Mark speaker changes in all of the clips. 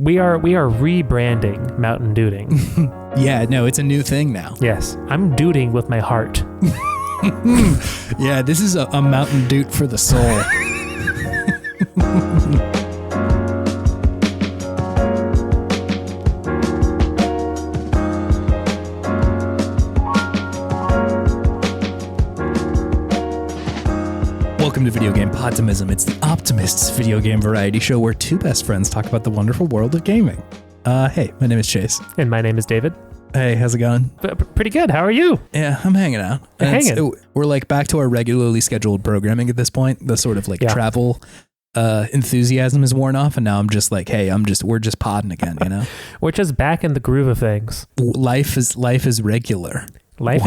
Speaker 1: We are rebranding Mountain Dooting.
Speaker 2: Yeah, no, it's a new thing now.
Speaker 1: Yes, I'm dooting with my heart.
Speaker 2: Yeah, this is a Mountain Doot for the soul. Welcome to Video Game Podtimism. It's the Podtimists video game variety show where two best friends talk about the wonderful world of gaming. Hey, my name is Chase.
Speaker 1: And my name is David.
Speaker 2: Hey, how's it going?
Speaker 1: Pretty good. How are you?
Speaker 2: Yeah, I'm hanging out. We're like back to our regularly scheduled programming at this point. The sort of like travel enthusiasm is worn off, and now I'm just like, hey, we're just podding again, you know?
Speaker 1: We're just back in the groove of things.
Speaker 2: Life is regular. Life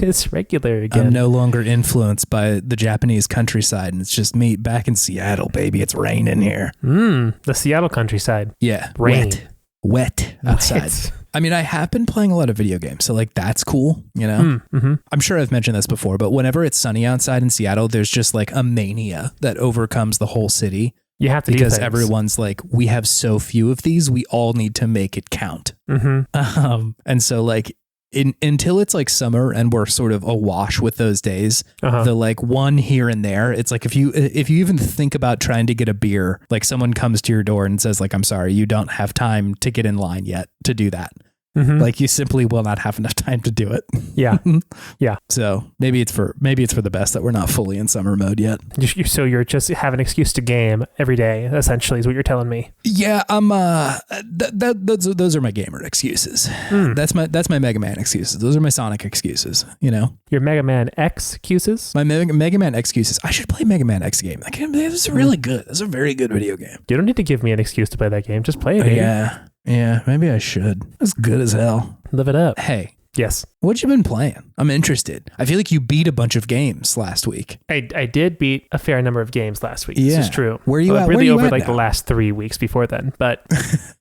Speaker 2: is regular again. I'm no longer influenced by the Japanese countryside, and it's just me back in Seattle, baby. It's raining here.
Speaker 1: The Seattle countryside.
Speaker 2: Yeah.
Speaker 1: Rain.
Speaker 2: Wet outside.
Speaker 1: Wet.
Speaker 2: I mean, I have been playing a lot of video games, so like that's cool, you know?
Speaker 1: Mm-hmm.
Speaker 2: I'm sure I've mentioned this before, but whenever it's sunny outside in Seattle, there's just like a mania that overcomes the whole city.
Speaker 1: You have to
Speaker 2: because everyone's like, we have so few of these, we all need to make it count.
Speaker 1: Mm-hmm.
Speaker 2: And so like, until it's like summer and we're sort of awash with those days, the like one here and there, it's like if you even think about trying to get a beer, like someone comes to your door and says like, I'm sorry, you don't have time to get in line yet to do that. Mm-hmm. Like you simply will not have enough time to do it.
Speaker 1: Yeah. Yeah.
Speaker 2: So maybe it's for the best that we're not fully in summer mode yet.
Speaker 1: So you're just have an excuse to game every day, essentially, is what you're telling me.
Speaker 2: Yeah. Those are my gamer excuses. That's my Mega Man excuses. Those are my Sonic excuses, you know?
Speaker 1: Your Mega Man X excuses?
Speaker 2: My Mega Man excuses. I should play Mega Man X game. That game is really good. That's a very good video game.
Speaker 1: You don't need to give me an excuse to play that game. Just play it.
Speaker 2: Yeah, maybe I should. It's good as hell.
Speaker 1: Live it up.
Speaker 2: Hey.
Speaker 1: Yes.
Speaker 2: What you been playing? I'm interested. I feel like you beat a bunch of games last week.
Speaker 1: I did beat a fair number of games last week.
Speaker 2: Yeah.
Speaker 1: This is true.
Speaker 2: Where are you at?
Speaker 1: Really over
Speaker 2: like
Speaker 1: the last 3 weeks before then. But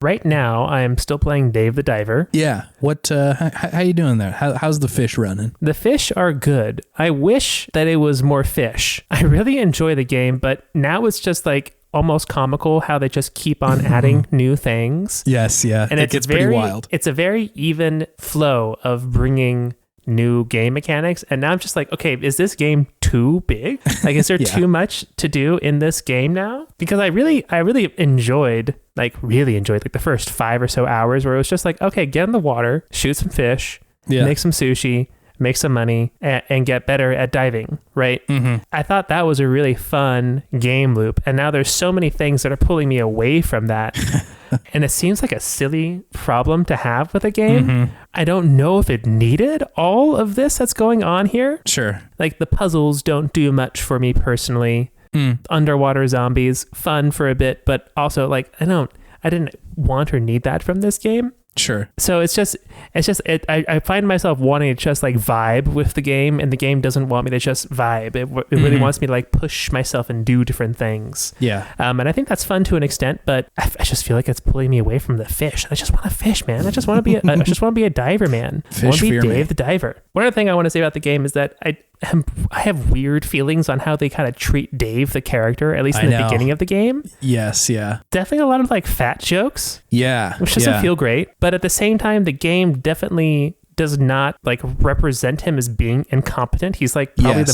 Speaker 1: right now, I'm still playing Dave the Diver.
Speaker 2: Yeah. What? How you doing there? How's the fish running?
Speaker 1: The fish are good. I wish that it was more fish. I really enjoy the game, but now it's just like almost comical how they just keep on adding new things.
Speaker 2: Yes, yeah.
Speaker 1: And
Speaker 2: it gets pretty wild.
Speaker 1: It's a very even flow of bringing new game mechanics. And now I'm just like, okay, is this game too big? Like, is there too much to do in this game now? Because I really enjoyed the first 5 or so hours where it was just like, okay, get in the water, shoot some fish, make some sushi, make some money, and get better at diving, right? Mm-hmm. I thought that was a really fun game loop. And now there's so many things that are pulling me away from that. And it seems like a silly problem to have with a game. Mm-hmm. I don't know if it needed all of this that's going on here.
Speaker 2: Sure.
Speaker 1: Like the puzzles don't do much for me personally. Underwater zombies, fun for a bit, but also like I didn't want or need that from this game.
Speaker 2: Sure.
Speaker 1: So I find myself wanting to just like vibe with the game, and the game doesn't want me to just vibe. It really wants me to like push myself and do different things. Yeah. And I think that's fun to an extent, but I just feel like it's pulling me away from the fish. I just want to fish, man. I just want to be a diver, man. I want to be Dave the Diver. One other thing I want to say about the game is that I have weird feelings on how they kind of treat Dave the character, at least in the beginning of the game.
Speaker 2: Yes, yeah.
Speaker 1: Definitely a lot of like fat jokes.
Speaker 2: Yeah.
Speaker 1: Which doesn't feel great. But at the same time, the game definitely does not like represent him as being incompetent. He's like probably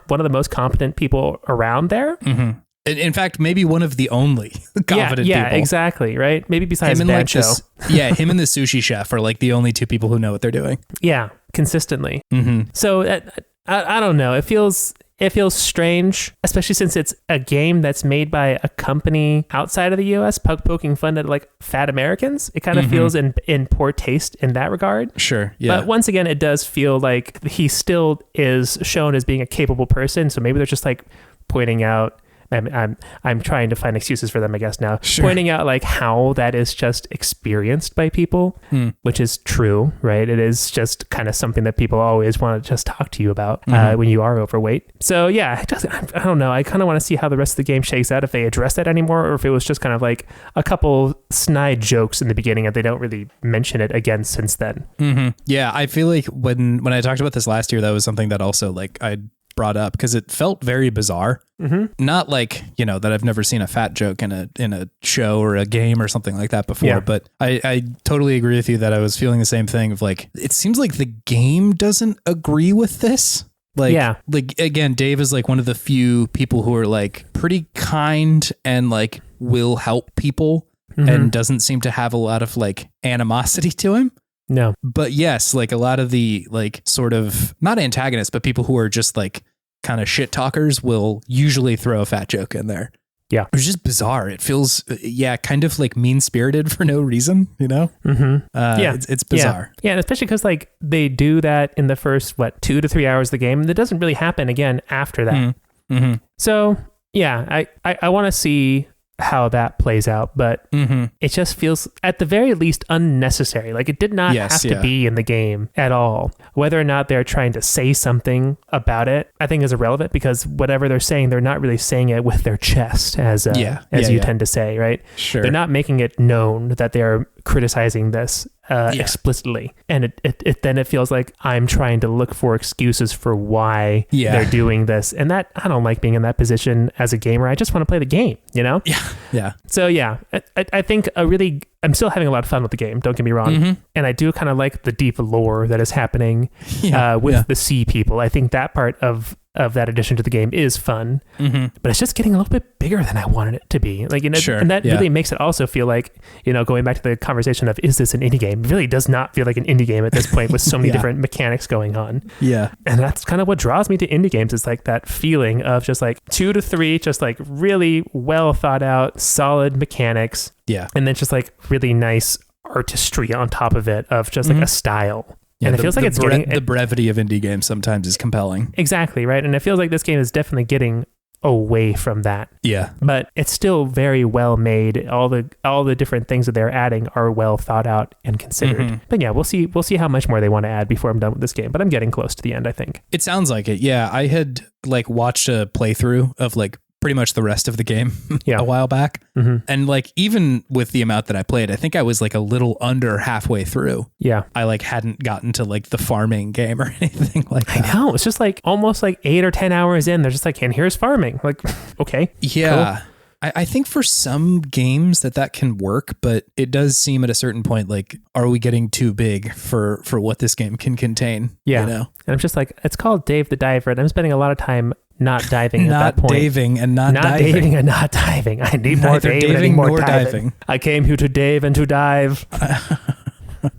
Speaker 1: one of the most competent people around there.
Speaker 2: Mm-hmm. In fact, maybe one of the only confident people.
Speaker 1: Yeah, exactly, right? Maybe besides Bancho.
Speaker 2: Him and the sushi chef are like the only two people who know what they're doing.
Speaker 1: Yeah, consistently.
Speaker 2: Mm-hmm.
Speaker 1: So I don't know. It feels strange, especially since it's a game that's made by a company outside of the US, poking fun at like fat Americans. It kind of feels in poor taste in that regard.
Speaker 2: Sure, yeah.
Speaker 1: But once again, it does feel like he still is shown as being a capable person. So maybe they're just like pointing out. I'm trying to find excuses for them, I guess now. Sure. Pointing out like how that is just experienced by people, which is true, right? It is just kind of something that people always want to just talk to you about when you are overweight. So yeah, I don't know. I kind of want to see how the rest of the game shakes out, if they address that anymore, or if it was just kind of like a couple snide jokes in the beginning and they don't really mention it again since then.
Speaker 2: Mm-hmm. Yeah, I feel like when I talked about this last year, that was something that also like brought up because it felt very bizarre. Not like, that I've never seen a fat joke in a show or a game or something like that before. But I totally agree with you that I was feeling the same thing of like, it seems like the game doesn't agree with this. Like again, Dave is like one of the few people who are like pretty kind and like will help people and doesn't seem to have a lot of like animosity to him.
Speaker 1: No.
Speaker 2: But yes, like a lot of the like sort of not antagonists, but people who are just like kind of shit talkers will usually throw a fat joke in there.
Speaker 1: Yeah.
Speaker 2: It's just bizarre. It feels, kind of like mean spirited for no reason, It's bizarre.
Speaker 1: Yeah. And especially because like they do that in the first, 2 to 3 hours of the game. And that doesn't really happen again after that. So yeah, I want to see how that plays out, but it just feels at the very least unnecessary. Like it did not have to be in the game at all. Whether or not they're trying to say something about it, I think is irrelevant because whatever they're saying, they're not really saying it with their chest as you tend to say, right?
Speaker 2: Sure.
Speaker 1: They're not making it known that they're criticizing this explicitly. And it feels like I'm trying to look for excuses for why they're doing this. And that I don't like being in that position as a gamer. I just want to play the game,
Speaker 2: Yeah.
Speaker 1: So I think I'm still having a lot of fun with the game. Don't get me wrong. And I do kind of like the deep lore that is happening with the sea people. I think that part of that addition to the game is fun, but it's just getting a little bit bigger than I wanted it to be. Like, and that really makes it also feel like, going back to the conversation of, is this an indie game? It really does not feel like an indie game at this point with so many different mechanics going on.
Speaker 2: Yeah.
Speaker 1: And that's kind of what draws me to indie games is like that feeling of just like 2 to 3, just like really well thought out, solid mechanics.
Speaker 2: Yeah.
Speaker 1: And then just like really nice artistry on top of it of just like a style.
Speaker 2: Yeah,
Speaker 1: and it feels like it's getting...
Speaker 2: The brevity of indie games sometimes is compelling.
Speaker 1: Exactly, right? And it feels like this game is definitely getting away from that.
Speaker 2: Yeah.
Speaker 1: But it's still very well made. All the different things that they're adding are well thought out and considered. But yeah, we'll see how much more they want to add before I'm done with this game. But I'm getting close to the end, I think.
Speaker 2: It sounds like it. Yeah. I had like watched a playthrough of like pretty much the rest of the game a while back. And like, even with the amount that I played, I think I was like a little under halfway through.
Speaker 1: Yeah.
Speaker 2: I like hadn't gotten to like the farming game or anything like that.
Speaker 1: I know. It's just like almost like 8 or 10 hours in. They're just like, and here's farming. Like, okay.
Speaker 2: Yeah.
Speaker 1: Cool.
Speaker 2: I think for some games that can work, but it does seem at a certain point, like, are we getting too big for what this game can contain?
Speaker 1: Yeah. And I'm just like, it's called Dave the Diver. And I'm spending a lot of time not diving at that point.
Speaker 2: Not daving and not diving.
Speaker 1: Not daving and not diving. I need more daving nor diving. I came here to dave and to dive.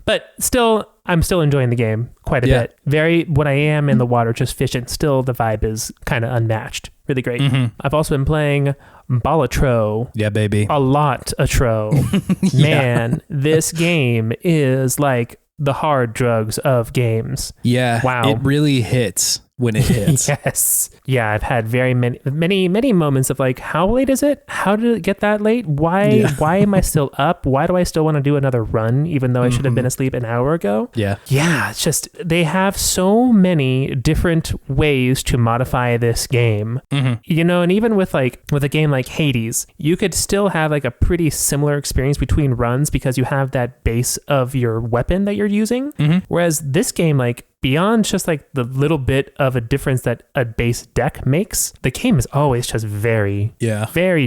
Speaker 1: But still, I'm still enjoying the game quite a bit. When I am in the water just fishing, still the vibe is kind of unmatched. Really great. I've also been playing Balatro.
Speaker 2: Yeah, baby.
Speaker 1: A lot of tro. Man, this game is like the hard drugs of games.
Speaker 2: Yeah.
Speaker 1: Wow.
Speaker 2: It really hits when it hits.
Speaker 1: Yes. Yeah, I've had very many moments of like, how late is it? How did it get that late? Why am I still up? Why do I still want to do another run even though I should have been asleep an hour ago?
Speaker 2: Yeah.
Speaker 1: Yeah, it's just they have so many different ways to modify this game. And even with a game like Hades, you could still have like a pretty similar experience between runs because you have that base of your weapon that you're using. Whereas this game, like, beyond just like the little bit of a difference that a base deck makes, the game is always just very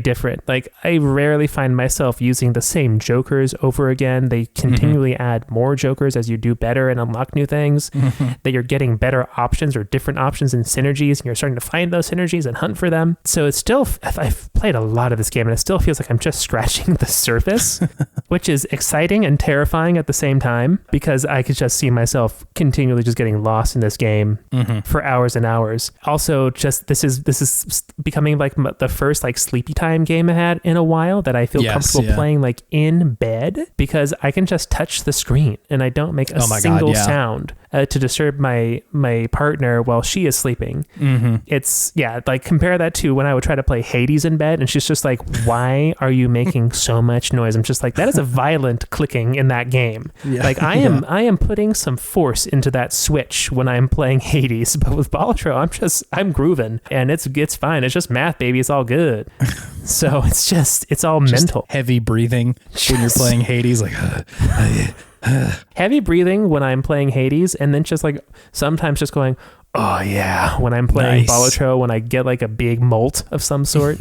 Speaker 1: different. Like, I rarely find myself using the same jokers over again. They continually add more jokers as you do better and unlock new things, that you're getting better options or different options and synergies, and you're starting to find those synergies and hunt for them. So it's still, I've played a lot of this game and it still feels like I'm just scratching the surface, which is exciting and terrifying at the same time because I could just see myself continually just getting lost in this game for hours and hours. Also, just this is becoming like the first like sleepy time game I had in a while that I feel comfortable playing like in bed because I can just touch the screen and I don't make a single sound to disturb my partner while she is sleeping. It's like compare that to when I would try to play Hades in bed and she's just like, why are you making so much noise? I'm just like, that is a violent clicking in that game. Like I am putting some force into that switch when I'm playing Hades, but with Balatro, I'm grooving and it's fine. It's just math, baby. It's all good. So it's all mental.
Speaker 2: Heavy breathing when you're playing Hades, like
Speaker 1: heavy breathing when I'm playing Hades, and then just like sometimes just going, Oh yeah, when I'm playing Balatro, when I get like a big molt of some sort.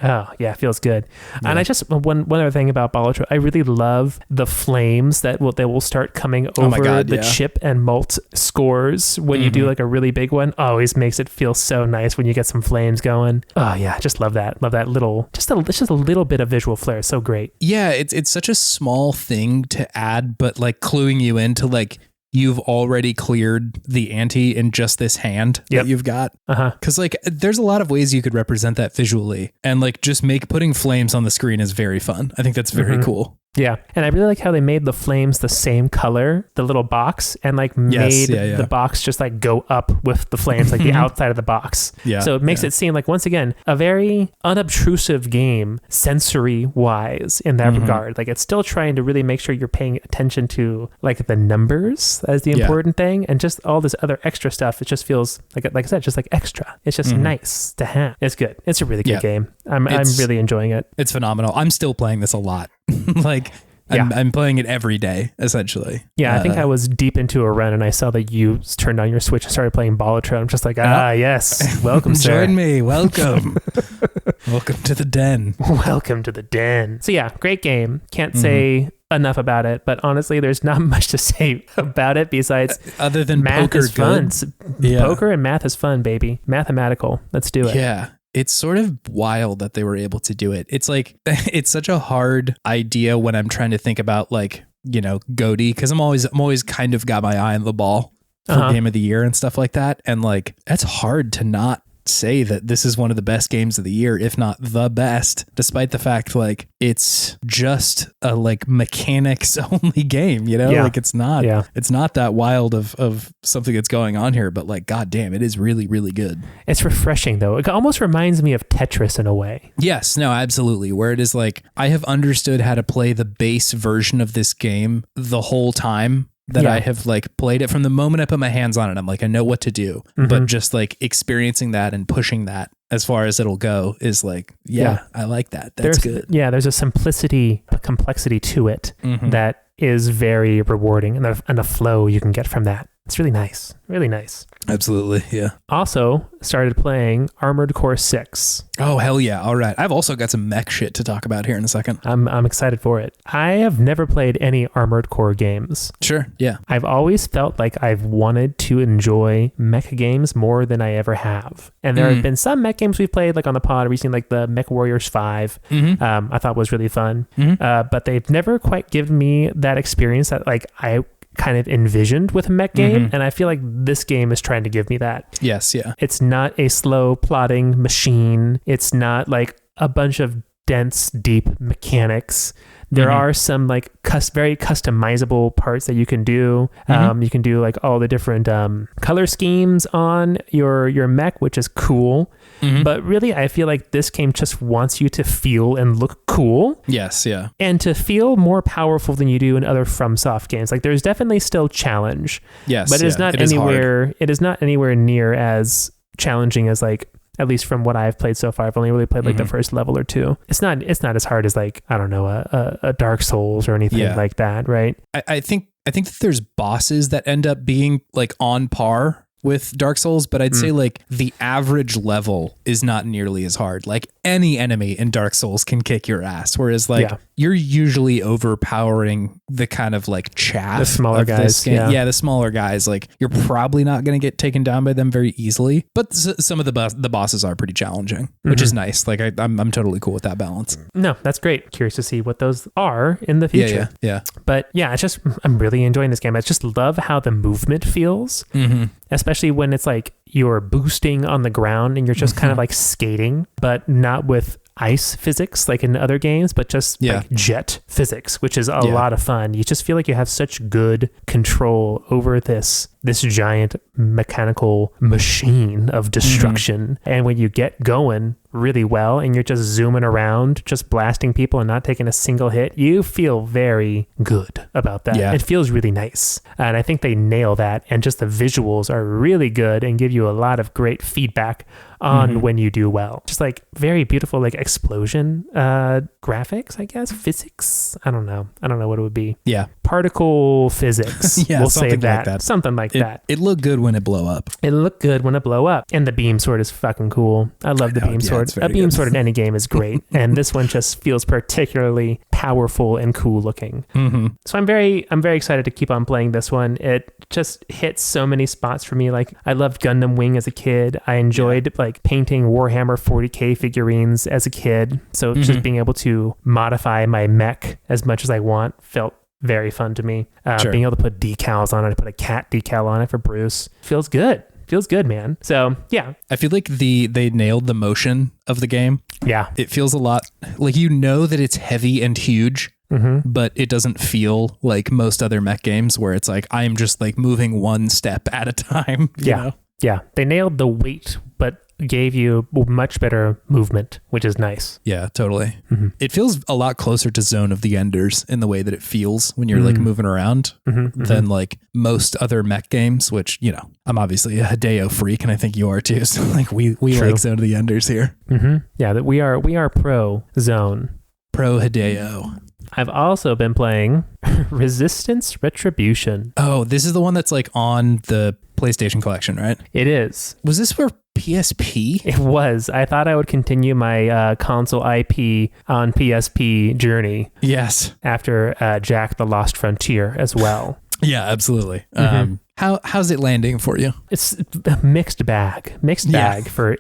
Speaker 1: Oh yeah, it feels good. Yeah. And I just one other thing about Balatro, I really love the flames that will start coming over the chip and molt scores when you do like a really big one. Always makes it feel so nice when you get some flames going. Oh yeah, just love that. Love that little, just a little bit of visual flair. It's so great.
Speaker 2: Yeah, it's such a small thing to add, but like cluing you into like, you've already cleared the ante in just this hand that you've got. Because like there's a lot of ways you could represent that visually, and like just putting flames on the screen is very fun. I think that's very cool.
Speaker 1: Yeah. And I really like how they made the flames the same color, the little box, and like made the box just like go up with the flames, like the outside of the box. Yeah. So it makes it seem like, once again, a very unobtrusive game sensory wise in that regard. Like it's still trying to really make sure you're paying attention to like the numbers as the important thing, and just all this other extra stuff. It just feels like I said, just like extra. It's just nice to have. It's good. It's a really good game. I'm really enjoying it.
Speaker 2: It's phenomenal. I'm still playing this a lot. Like I'm playing it every day, essentially.
Speaker 1: Yeah, I think I was deep into a run and I saw that you turned on your Switch and started playing Balatro. I'm just like, yes, welcome, sir.
Speaker 2: Join me, welcome. Welcome to the den.
Speaker 1: Welcome to the den. So yeah, great game. Can't say enough about it, but honestly, there's not much to say about it besides
Speaker 2: other than
Speaker 1: math
Speaker 2: poker
Speaker 1: is fun. Poker and math is fun, baby. Mathematical. Let's do it.
Speaker 2: Yeah. It's sort of wild that they were able to do it. It's like, it's such a hard idea when I'm trying to think about like, you know, GOTY, because I'm always kind of got my eye on the ball for game of the year and stuff like that. And like, that's hard to not say that this is one of the best games of the year, if not the best, despite the fact like it's just a like mechanics only game, you know, like it's not that wild of something that's going on here, but like, God damn, it is really, really good.
Speaker 1: It's refreshing though. It almost reminds me of Tetris in a way.
Speaker 2: Yes, no, absolutely. Where it is like, I have understood how to play the base version of this game the whole time that I have like played it. From the moment I put my hands on it, I'm like, I know what to do, but just like experiencing that and pushing that as far as it'll go is like, I like that. That's good. Yeah.
Speaker 1: There's a complexity to it that is very rewarding, and the flow you can get from that. It's really nice. Really nice.
Speaker 2: Absolutely. Yeah.
Speaker 1: Also started playing Armored Core 6.
Speaker 2: Oh, hell yeah. All right. I've also got some mech shit to talk about here in a second.
Speaker 1: I'm excited for it. I have never played any Armored Core games.
Speaker 2: Sure. Yeah.
Speaker 1: I've always felt like I've wanted to enjoy mech games more than I ever have. And there have been some mech games we've played like on the pod recently, like the Mech Warriors 5. I thought was really fun. But they've never quite given me that experience that like I kind of envisioned with a mech game, and I feel like this game is trying to give me that.
Speaker 2: Yes, yeah.
Speaker 1: It's not a slow plotting machine. It's not like a bunch of dense, deep mechanics. There are some like very customizable parts that you can do. You can do like all the different color schemes on your mech, which is cool. But really, I feel like this game just wants you to feel and look cool.
Speaker 2: Yes, yeah.
Speaker 1: And to feel more powerful than you do in other FromSoft games. Like there's definitely still challenge.
Speaker 2: Yes,
Speaker 1: but it is not anywhere. It is not anywhere near as challenging as like, at least from what I've played so far. I've only really played like the first level or two. It's not as hard as like, I don't know, a Dark Souls or anything like that, right?
Speaker 2: I think that there's bosses that end up being like on par with Dark Souls, but I'd say like the average level is not nearly as hard. Like any enemy in Dark Souls can kick your ass, whereas like you're usually overpowering the kind of like chaff,
Speaker 1: the smaller guys.
Speaker 2: Yeah, the smaller guys. Like you're probably not going to get taken down by them very easily, but some of the bosses are pretty challenging, which is nice. Like I'm totally cool with that balance.
Speaker 1: No, that's great. Curious to see what those are in the future.
Speaker 2: Yeah.
Speaker 1: But yeah, I'm really enjoying this game. I just love how the movement feels. Especially when it's like you're boosting on the ground and you're just kind of like skating, but not with ice physics like in other games, but just like jet physics, which is a lot of fun. You just feel like you have such good control over this giant mechanical machine of destruction. And when you get going, really well and you're just zooming around, just blasting people and not taking a single hit, you feel very good about that. It feels really nice. And I think they nail that. And just the visuals are really good and give you a lot of great feedback on when you do well. Just like very beautiful, like explosion graphics, I guess. Physics. I don't know what it would be.
Speaker 2: Yeah.
Speaker 1: Particle physics. We'll say that. Like that. Something like that.
Speaker 2: It looked good when it blew up.
Speaker 1: And the beam sword is fucking cool. I love the beam sword. A beam sword in any game is great. And this one just feels particularly powerful and cool looking. So I'm very excited to keep on playing this one. It just hits so many spots for me. Like I loved Gundam Wing as a kid. I enjoyed like painting Warhammer 40K figurines as a kid. So just being able to modify my mech as much as I want felt very fun to me. Being able to put decals on it, put a cat decal on it for Bruce, feels good. Feels good, man. So yeah,
Speaker 2: I feel like they nailed the motion of the game.
Speaker 1: Yeah,
Speaker 2: it feels a lot like, you know, that it's heavy and huge, but it doesn't feel like most other mech games where it's like I'm just like moving one step at a time. You know?
Speaker 1: Yeah, they nailed the weight, but gave you much better movement, which is nice.
Speaker 2: Yeah, totally. It feels a lot closer to Zone of the Enders in the way that it feels when you're like moving around than like most other mech games, which, you know, I'm obviously a Hideo freak and I think you are too. So like we like Zone of the Enders here.
Speaker 1: Yeah, that we are pro Zone.
Speaker 2: Pro Hideo.
Speaker 1: I've also been playing Resistance Retribution.
Speaker 2: Oh, this is the one that's like on the PlayStation Collection, right?
Speaker 1: It is.
Speaker 2: Was this for PSP?
Speaker 1: It was. I thought I would continue my console IP on PSP journey.
Speaker 2: Yes.
Speaker 1: After Jack the Lost Frontier as well.
Speaker 2: Yeah, absolutely. How's it landing for you?
Speaker 1: It's a mixed bag for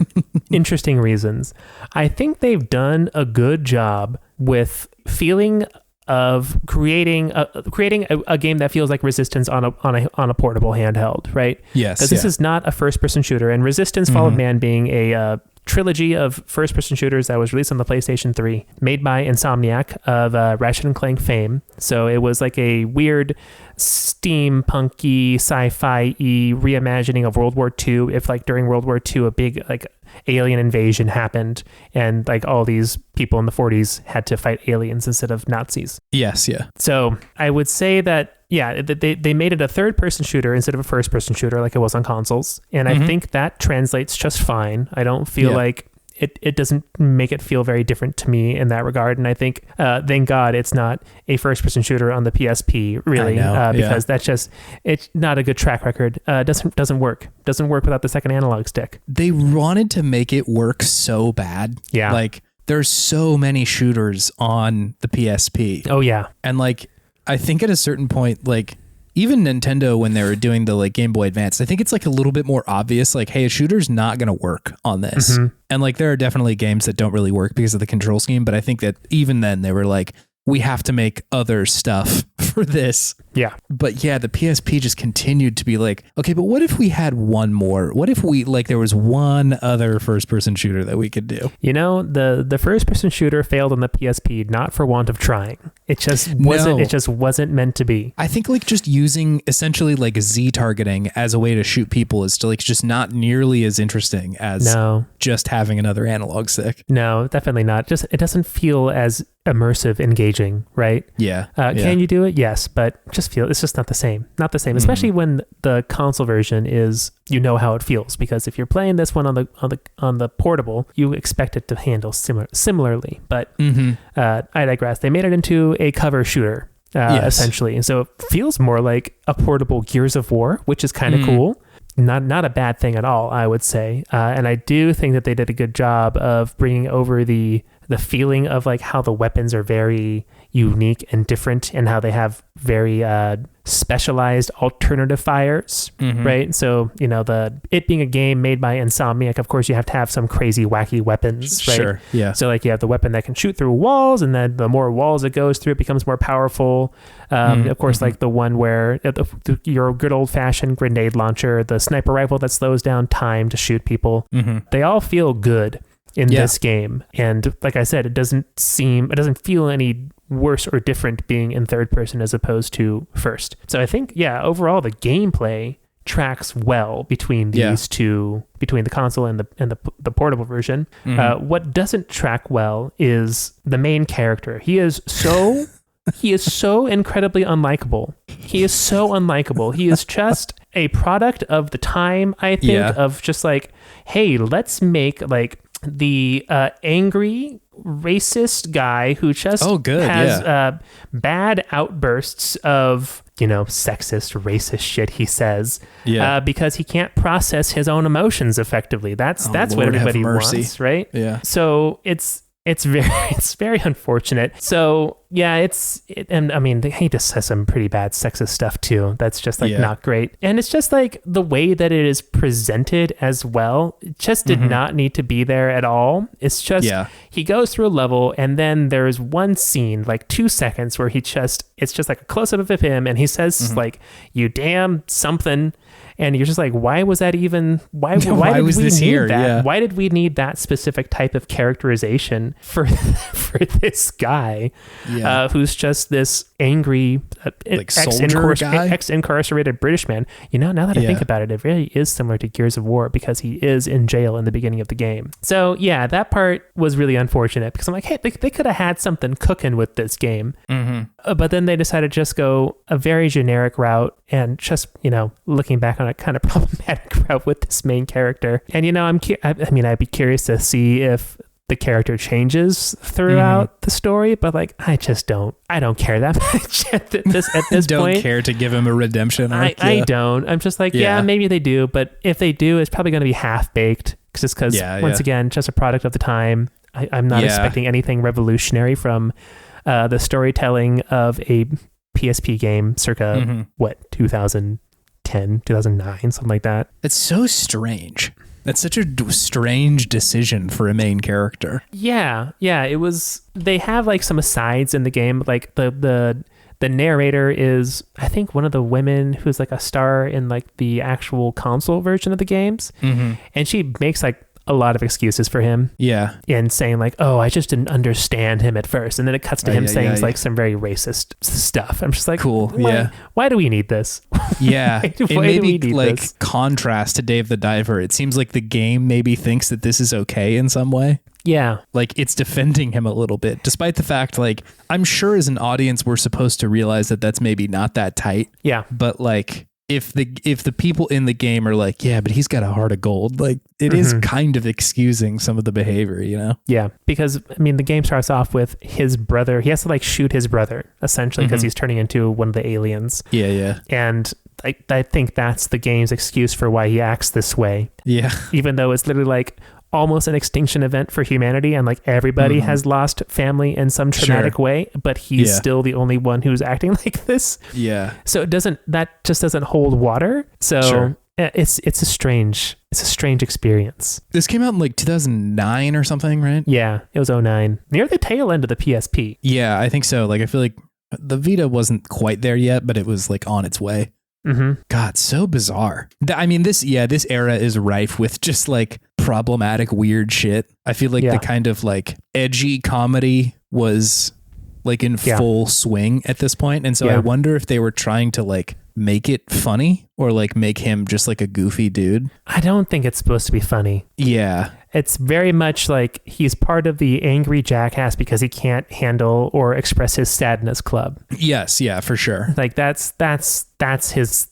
Speaker 1: interesting reasons. I think they've done a good job with feeling of creating a game that feels like Resistance on a portable handheld, right?
Speaker 2: Yes.
Speaker 1: Because this is not a first-person shooter, and Resistance: Fall of Man being a trilogy of first-person shooters that was released on the PlayStation 3, made by Insomniac of Ratchet & Clank fame. So it was like a weird steampunky, sci-fi-y reimagining of World War II. If like during World War II, a big like alien invasion happened and like all these people in the 40s had to fight aliens instead of Nazis.
Speaker 2: Yes, yeah.
Speaker 1: So I would say that, yeah, they made it a third-person shooter instead of a first-person shooter like it was on consoles. And I think that translates just fine. I don't feel like it doesn't make it feel very different to me in that regard. And I think, thank God it's not a first-person shooter on the PSP, really, because that's just, it's not a good track record. Doesn't work. Doesn't work without the second analog stick.
Speaker 2: They wanted to make it work so bad.
Speaker 1: Yeah.
Speaker 2: Like, there's so many shooters on the PSP.
Speaker 1: Oh, yeah.
Speaker 2: And like, I think at a certain point, like, even Nintendo, when they were doing the like Game Boy Advance, I think it's like a little bit more obvious, like, hey, a shooter's not going to work on this. And like, there are definitely games that don't really work because of the control scheme. But I think that even then they were like, we have to make other stuff for this.
Speaker 1: Yeah.
Speaker 2: But yeah, the PSP just continued to be like, okay, but what if we had one more? What if we like there was one other first person shooter that we could do?
Speaker 1: You know, the first person shooter failed on the PSP not for want of trying. It just wasn't meant to be.
Speaker 2: I think like just using essentially like Z targeting as a way to shoot people is still like just not nearly as interesting as just having another analog stick.
Speaker 1: No, definitely not. Just it doesn't feel as immersive, engaging, right?
Speaker 2: Yeah.
Speaker 1: Can you do it? Yes, but it's just not the same. Not the same, especially when the console version is, you know how it feels, because if you're playing this one on the portable, you expect it to handle similarly. But I digress. They made it into a cover shooter, essentially, and so it feels more like a portable Gears of War, which is kind of cool. Not a bad thing at all, I would say. And I do think that they did a good job of bringing over the feeling of like how the weapons are very unique and different, and how they have very specialized alternative fires, right? So, you know, it being a game made by Insomniac, of course you have to have some crazy wacky weapons, right?
Speaker 2: Sure, yeah.
Speaker 1: So like you have the weapon that can shoot through walls, and then the more walls it goes through, it becomes more powerful. Of course, like the one where your good old fashioned grenade launcher, the sniper rifle that slows down time to shoot people, they all feel good in this game. And like I said, it doesn't feel any worse or different being in third person as opposed to first. So I think, overall the gameplay tracks well between these two, between the console and the portable version. What doesn't track well is the main character. He is so incredibly unlikable. He is so unlikable. He is just a product of the time, I think, of just like, hey, let's make like the angry racist guy who just has bad outbursts of, you know, sexist, racist shit he says because he can't process his own emotions effectively. That's what everybody wants, right?
Speaker 2: Yeah.
Speaker 1: So it's very unfortunate. So yeah, and I mean, he just has some pretty bad sexist stuff too. That's just like not great. And it's just like the way that it is presented as well, it just did not need to be there at all. It's just, he goes through a level and then there's one scene, like 2 seconds where it's just like a close up of him and he says like, you damn something. And you're just like, why was that even? Why did was we this need here? That? Yeah. Why did we need that specific type of characterization for this guy, who's just this angry
Speaker 2: like
Speaker 1: ex-incarcerated British man? You know, now that I think about it, it really is similar to Gears of War because he is in jail in the beginning of the game. So yeah, that part was really unfortunate because I'm like, hey, they could have had something cooking with this game, but then they decided to just go a very generic route and just, you know, looking back on a kind of problematic route with this main character. And, you know, I'd be curious to see if the character changes throughout the story, but like, I don't care that much at this point.
Speaker 2: Don't care to give him a redemption arc.
Speaker 1: I don't. I'm just like, maybe they do, but if they do, it's probably going to be half-baked because once again, just a product of the time. I'm not expecting anything revolutionary from the storytelling of a PSP game circa 2010, 2009, something like that.
Speaker 2: It's so strange. That's such a strange decision for a main character.
Speaker 1: Yeah, it was. They have like some asides in the game, like the narrator is, I think, one of the women who's like a star in like the actual console version of the games, and she makes like a lot of excuses for him. Yeah. And saying like, oh, I just didn't understand him at first. And then it cuts to him saying like some very racist stuff. I'm just like, cool. Why do we need this?
Speaker 2: Yeah. Why do we need like this? Contrast to Dave the Diver. It seems like the game maybe thinks that this is okay in some way.
Speaker 1: Yeah.
Speaker 2: Like it's defending him a little bit, despite the fact, like, I'm sure as an audience, we're supposed to realize that that's maybe not that tight. Yeah. But like, if the people in the game are like, yeah, but he's got a heart of gold, like it is kind of excusing some of the behavior, you know? Yeah, because I mean, the game starts off with his brother. He has to like shoot his brother essentially because he's turning into one of the aliens. Yeah, yeah. And I think that's the game's excuse for why he acts this way. Yeah. Even though it's literally like almost an extinction event for humanity and like everybody has lost family in some traumatic way, but he's still the only one who's acting like this. Yeah. So that just doesn't hold water. So it's a strange experience. This came out in like 2009 or something, right? Yeah, it was 2009. Near the tail end of the PSP. Yeah, I think so. Like I feel like the Vita wasn't quite there yet, but it was like on its way. God, so bizarre. I mean, this era is rife with just like problematic, weird shit. I feel like the kind of like edgy comedy was like in full swing at this point. And so I wonder if they were trying to like make it funny or like make him just like a goofy dude. I don't think it's supposed to be funny. Yeah. It's very much like he's part of the angry jackass because he can't handle or express his sadness club. Yes, yeah, for sure. Like that's his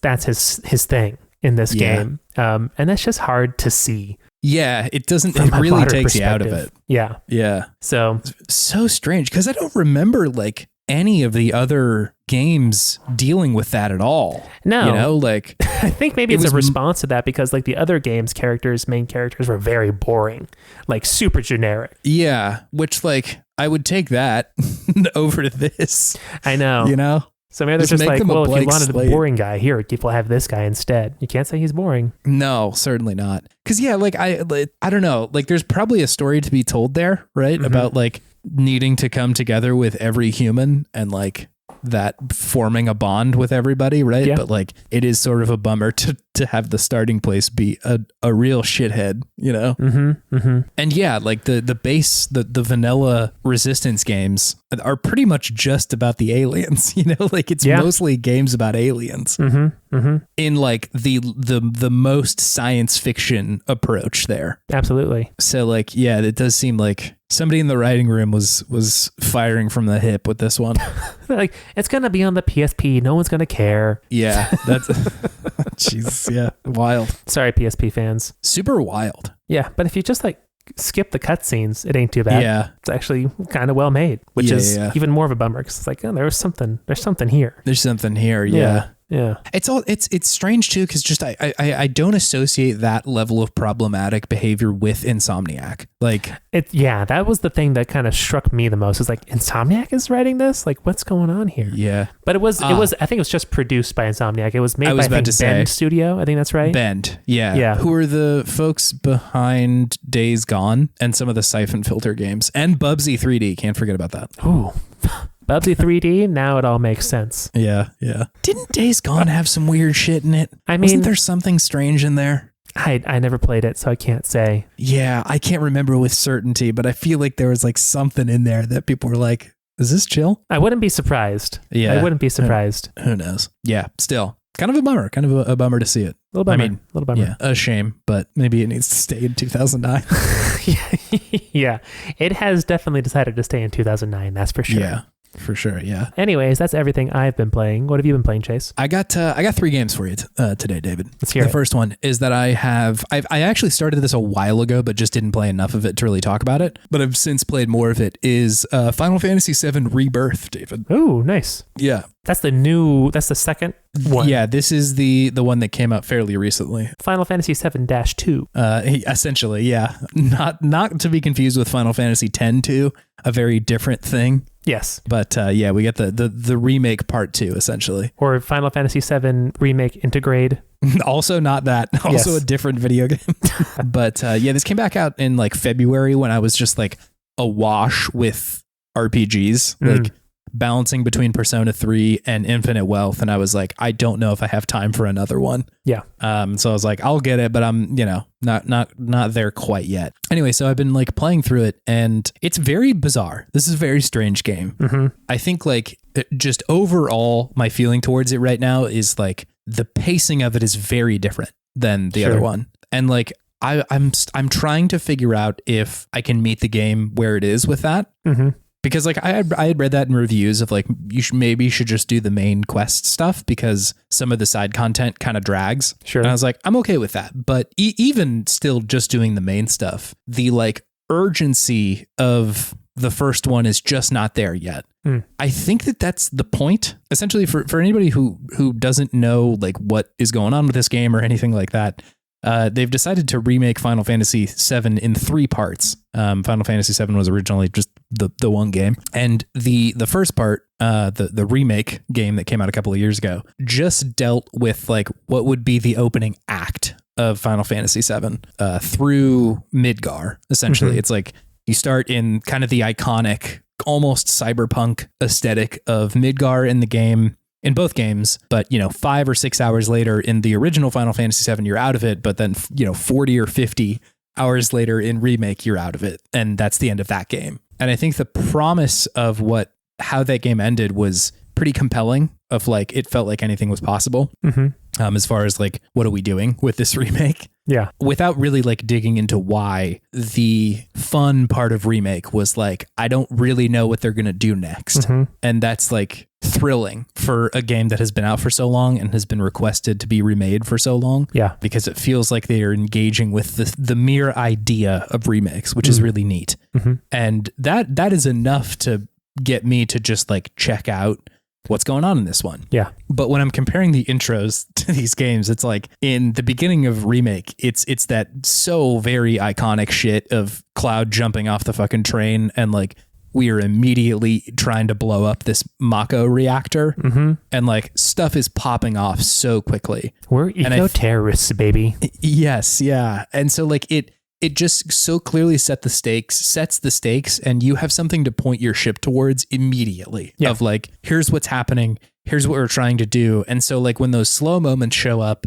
Speaker 2: thing in this game. And that's just hard to see. Yeah, it really takes you out of it. Yeah. Yeah. So strange because I don't remember like any of the other games dealing with that at all. No. You know, like I think maybe it's a response to that because like the other games main characters were very boring, like super generic. Yeah, which like I would take that over this. I know. You know? So maybe they're just like, well, if you wanted a boring guy, here, people have this guy instead. You can't say he's boring. No, certainly not. Because yeah, like I don't know, like there's probably a story to be told there, right? About like needing to come together with every human and like that forming a bond with everybody, right? Yeah. But like it is sort of a bummer to to have the starting place be a real shithead, you know? And yeah, like the base, the vanilla Resistance games are pretty much just about the aliens, you know? Like it's mostly games about aliens in like the most science fiction approach there.
Speaker 1: Absolutely.
Speaker 2: So like, yeah, it does seem like somebody in the writing room was firing from the hip with this one.
Speaker 1: Like, it's going to be on the PSP. No one's going to care.
Speaker 2: Yeah, that's Jesus, yeah, wild.
Speaker 1: Sorry, PSP fans.
Speaker 2: Super wild.
Speaker 1: Yeah, but if you just like skip the cutscenes, it ain't too bad.
Speaker 2: Yeah,
Speaker 1: it's actually kind of well made, which is even more of a bummer because it's like, oh, there's something here.
Speaker 2: There's something here. Yeah.
Speaker 1: Yeah.
Speaker 2: It's strange too, because just I don't associate that level of problematic behavior with Insomniac. Like
Speaker 1: that was the thing that kind of struck me the most. Is like, Insomniac is writing this? Like, what's going on here?
Speaker 2: Yeah.
Speaker 1: But it was I think it was just produced by Insomniac. It was made by Bend Studio. I think that's right.
Speaker 2: Bend. Yeah.
Speaker 1: Yeah.
Speaker 2: Who are the folks behind Days Gone and some of the Siphon Filter games and Bubsy 3D? Can't forget about that.
Speaker 1: Ooh. Bubsy 3D, now it all makes sense.
Speaker 2: Yeah. Didn't Days Gone have some weird shit in it?
Speaker 1: I mean,
Speaker 2: wasn't there something strange in there?
Speaker 1: I never played it, so I can't say.
Speaker 2: Yeah, I can't remember with certainty, but I feel like there was like something in there that people were like, is this chill?
Speaker 1: I wouldn't be surprised.
Speaker 2: Yeah.
Speaker 1: I wouldn't be surprised.
Speaker 2: Who knows? Yeah, still. Kind of a bummer. Kind of a bummer to see it.
Speaker 1: A little bummer.
Speaker 2: I mean,
Speaker 1: a little bummer.
Speaker 2: Yeah, a shame, but maybe it needs to stay in 2009.
Speaker 1: Yeah. It has definitely decided to stay in 2009, that's for sure.
Speaker 2: Yeah. For sure, yeah.
Speaker 1: Anyways, that's everything I've been playing. What have you been playing, Chase?
Speaker 2: I got 3 games for you today, David.
Speaker 1: Let's hear it.
Speaker 2: The first one is that I actually started this a while ago, but just didn't play enough of it to really talk about it. But I've since played more of it. Is Final Fantasy VII Rebirth, David.
Speaker 1: Oh, nice.
Speaker 2: Yeah.
Speaker 1: That's the second one.
Speaker 2: Yeah, this is the one that came out fairly recently.
Speaker 1: Final Fantasy VII-2.
Speaker 2: Essentially, yeah. Not to be confused with Final Fantasy X-2, a very different thing.
Speaker 1: Yes.
Speaker 2: But yeah, we get the remake part 2, essentially.
Speaker 1: Or Final Fantasy VII Remake Integrate.
Speaker 2: Also not that. Also a different video game. But yeah, this came back out in like February when I was just like awash with RPGs. Like balancing between Persona 3 and Infinite Wealth, and I was like, I don't know if I have time for another one.
Speaker 1: Yeah.
Speaker 2: So I was like, I'll get it, but I'm, not there quite yet. Anyway, so I've been like playing through it, and it's very bizarre. This is a very strange game. I think like just overall, my feeling towards it right now is like the pacing of it is very different than the other one, and like I'm trying to figure out if I can meet the game where it is with that. Because like I had read that in reviews of like you should just do the main quest stuff because some of the side content kind of drags.
Speaker 1: Sure.
Speaker 2: And I was like, I'm okay with that. But even still just doing the main stuff, the like urgency of the first one is just not there yet. I think that's the point. Essentially for anybody who doesn't know like what is going on with this game or anything like that, they've decided to remake Final Fantasy VII in 3 parts. Final Fantasy VII was originally just the one game, and the first part, the remake game that came out a couple of years ago, just dealt with like what would be the opening act of Final Fantasy VII through Midgar. Essentially, it's like you start in kind of the iconic, almost cyberpunk aesthetic of Midgar in the game. In both games, but 5 or 6 hours later in the original Final Fantasy VII, you're out of it. But then 40 or 50 hours later in remake, you're out of it, and that's the end of that game. And I think the promise of how that game ended was pretty compelling. Of like, it felt like anything was possible. As far as like, what are we doing with this remake?
Speaker 1: Yeah.
Speaker 2: Without really like digging into why. The fun part of remake was like, I don't really know what they're going to do next. And that's like thrilling for a game that has been out for so long and has been requested to be remade for so long.
Speaker 1: Yeah.
Speaker 2: Because it feels like they are engaging with the mere idea of remakes, which is really neat. And that is enough to get me to just like check out what's going on in this one.
Speaker 1: Yeah.
Speaker 2: But when I'm comparing the intros to these games, it's like in the beginning of remake, it's that so very iconic shit of Cloud jumping off the fucking train and like we are immediately trying to blow up this Mako reactor and like stuff is popping off so quickly.
Speaker 1: We're eco-terrorists, baby.
Speaker 2: Yes. Yeah. And so like it just so clearly sets the stakes, and you have something to point your ship towards immediately of like, here's what's happening. Here's what we're trying to do. And so like when those slow moments show up,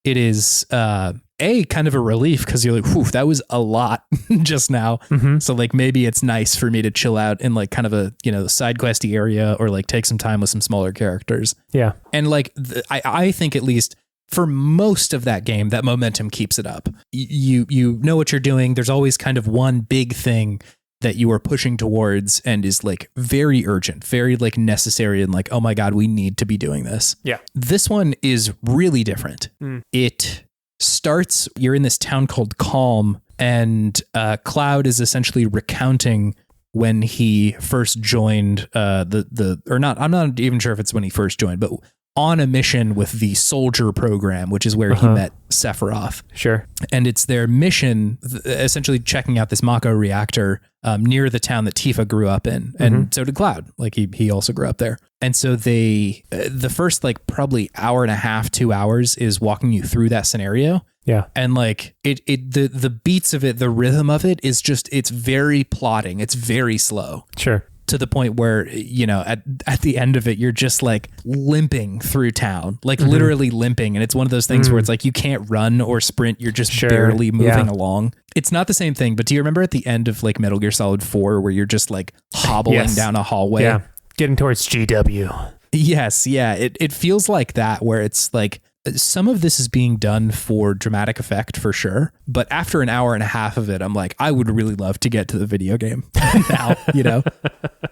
Speaker 2: it is kind of a relief because you're like, whew, that was a lot just now. Mm-hmm. So like maybe it's nice for me to chill out in like kind of a, side questy area or like take some time with some smaller characters.
Speaker 1: Yeah.
Speaker 2: And like I think at least for most of that game, that momentum keeps it up. You know what you're doing. There's always kind of one big thing that you are pushing towards and is like very urgent, very like necessary and like, oh my God, we need to be doing this.
Speaker 1: Yeah.
Speaker 2: This one is really different. It starts, you're in this town called Calm, and Cloud is essentially recounting when he first joined I'm not even sure if it's when he first joined, but on a mission with the Soldier program, which is where he met Sephiroth.
Speaker 1: Sure.
Speaker 2: And it's their mission, essentially checking out this Mako reactor near the town that Tifa grew up in. And so did Cloud. Like he also grew up there. And so the first like probably hour and a half, 2 hours is walking you through that scenario.
Speaker 1: Yeah.
Speaker 2: And like the beats of it, the rhythm of it is just, it's very plodding. It's very slow.
Speaker 1: Sure.
Speaker 2: To the point where, at the end of it, you're just like limping through town, like literally limping. And it's one of those things where it's like, you can't run or sprint. You're just barely moving along. It's not the same thing, but do you remember at the end of like Metal Gear Solid 4 where you're just like hobbling down a hallway?
Speaker 1: Yeah. Getting towards GW.
Speaker 2: Yes. Yeah. It feels like that, where it's like, some of this is being done for dramatic effect for sure. But after an hour and a half of it, I'm like, I would really love to get to the video game now,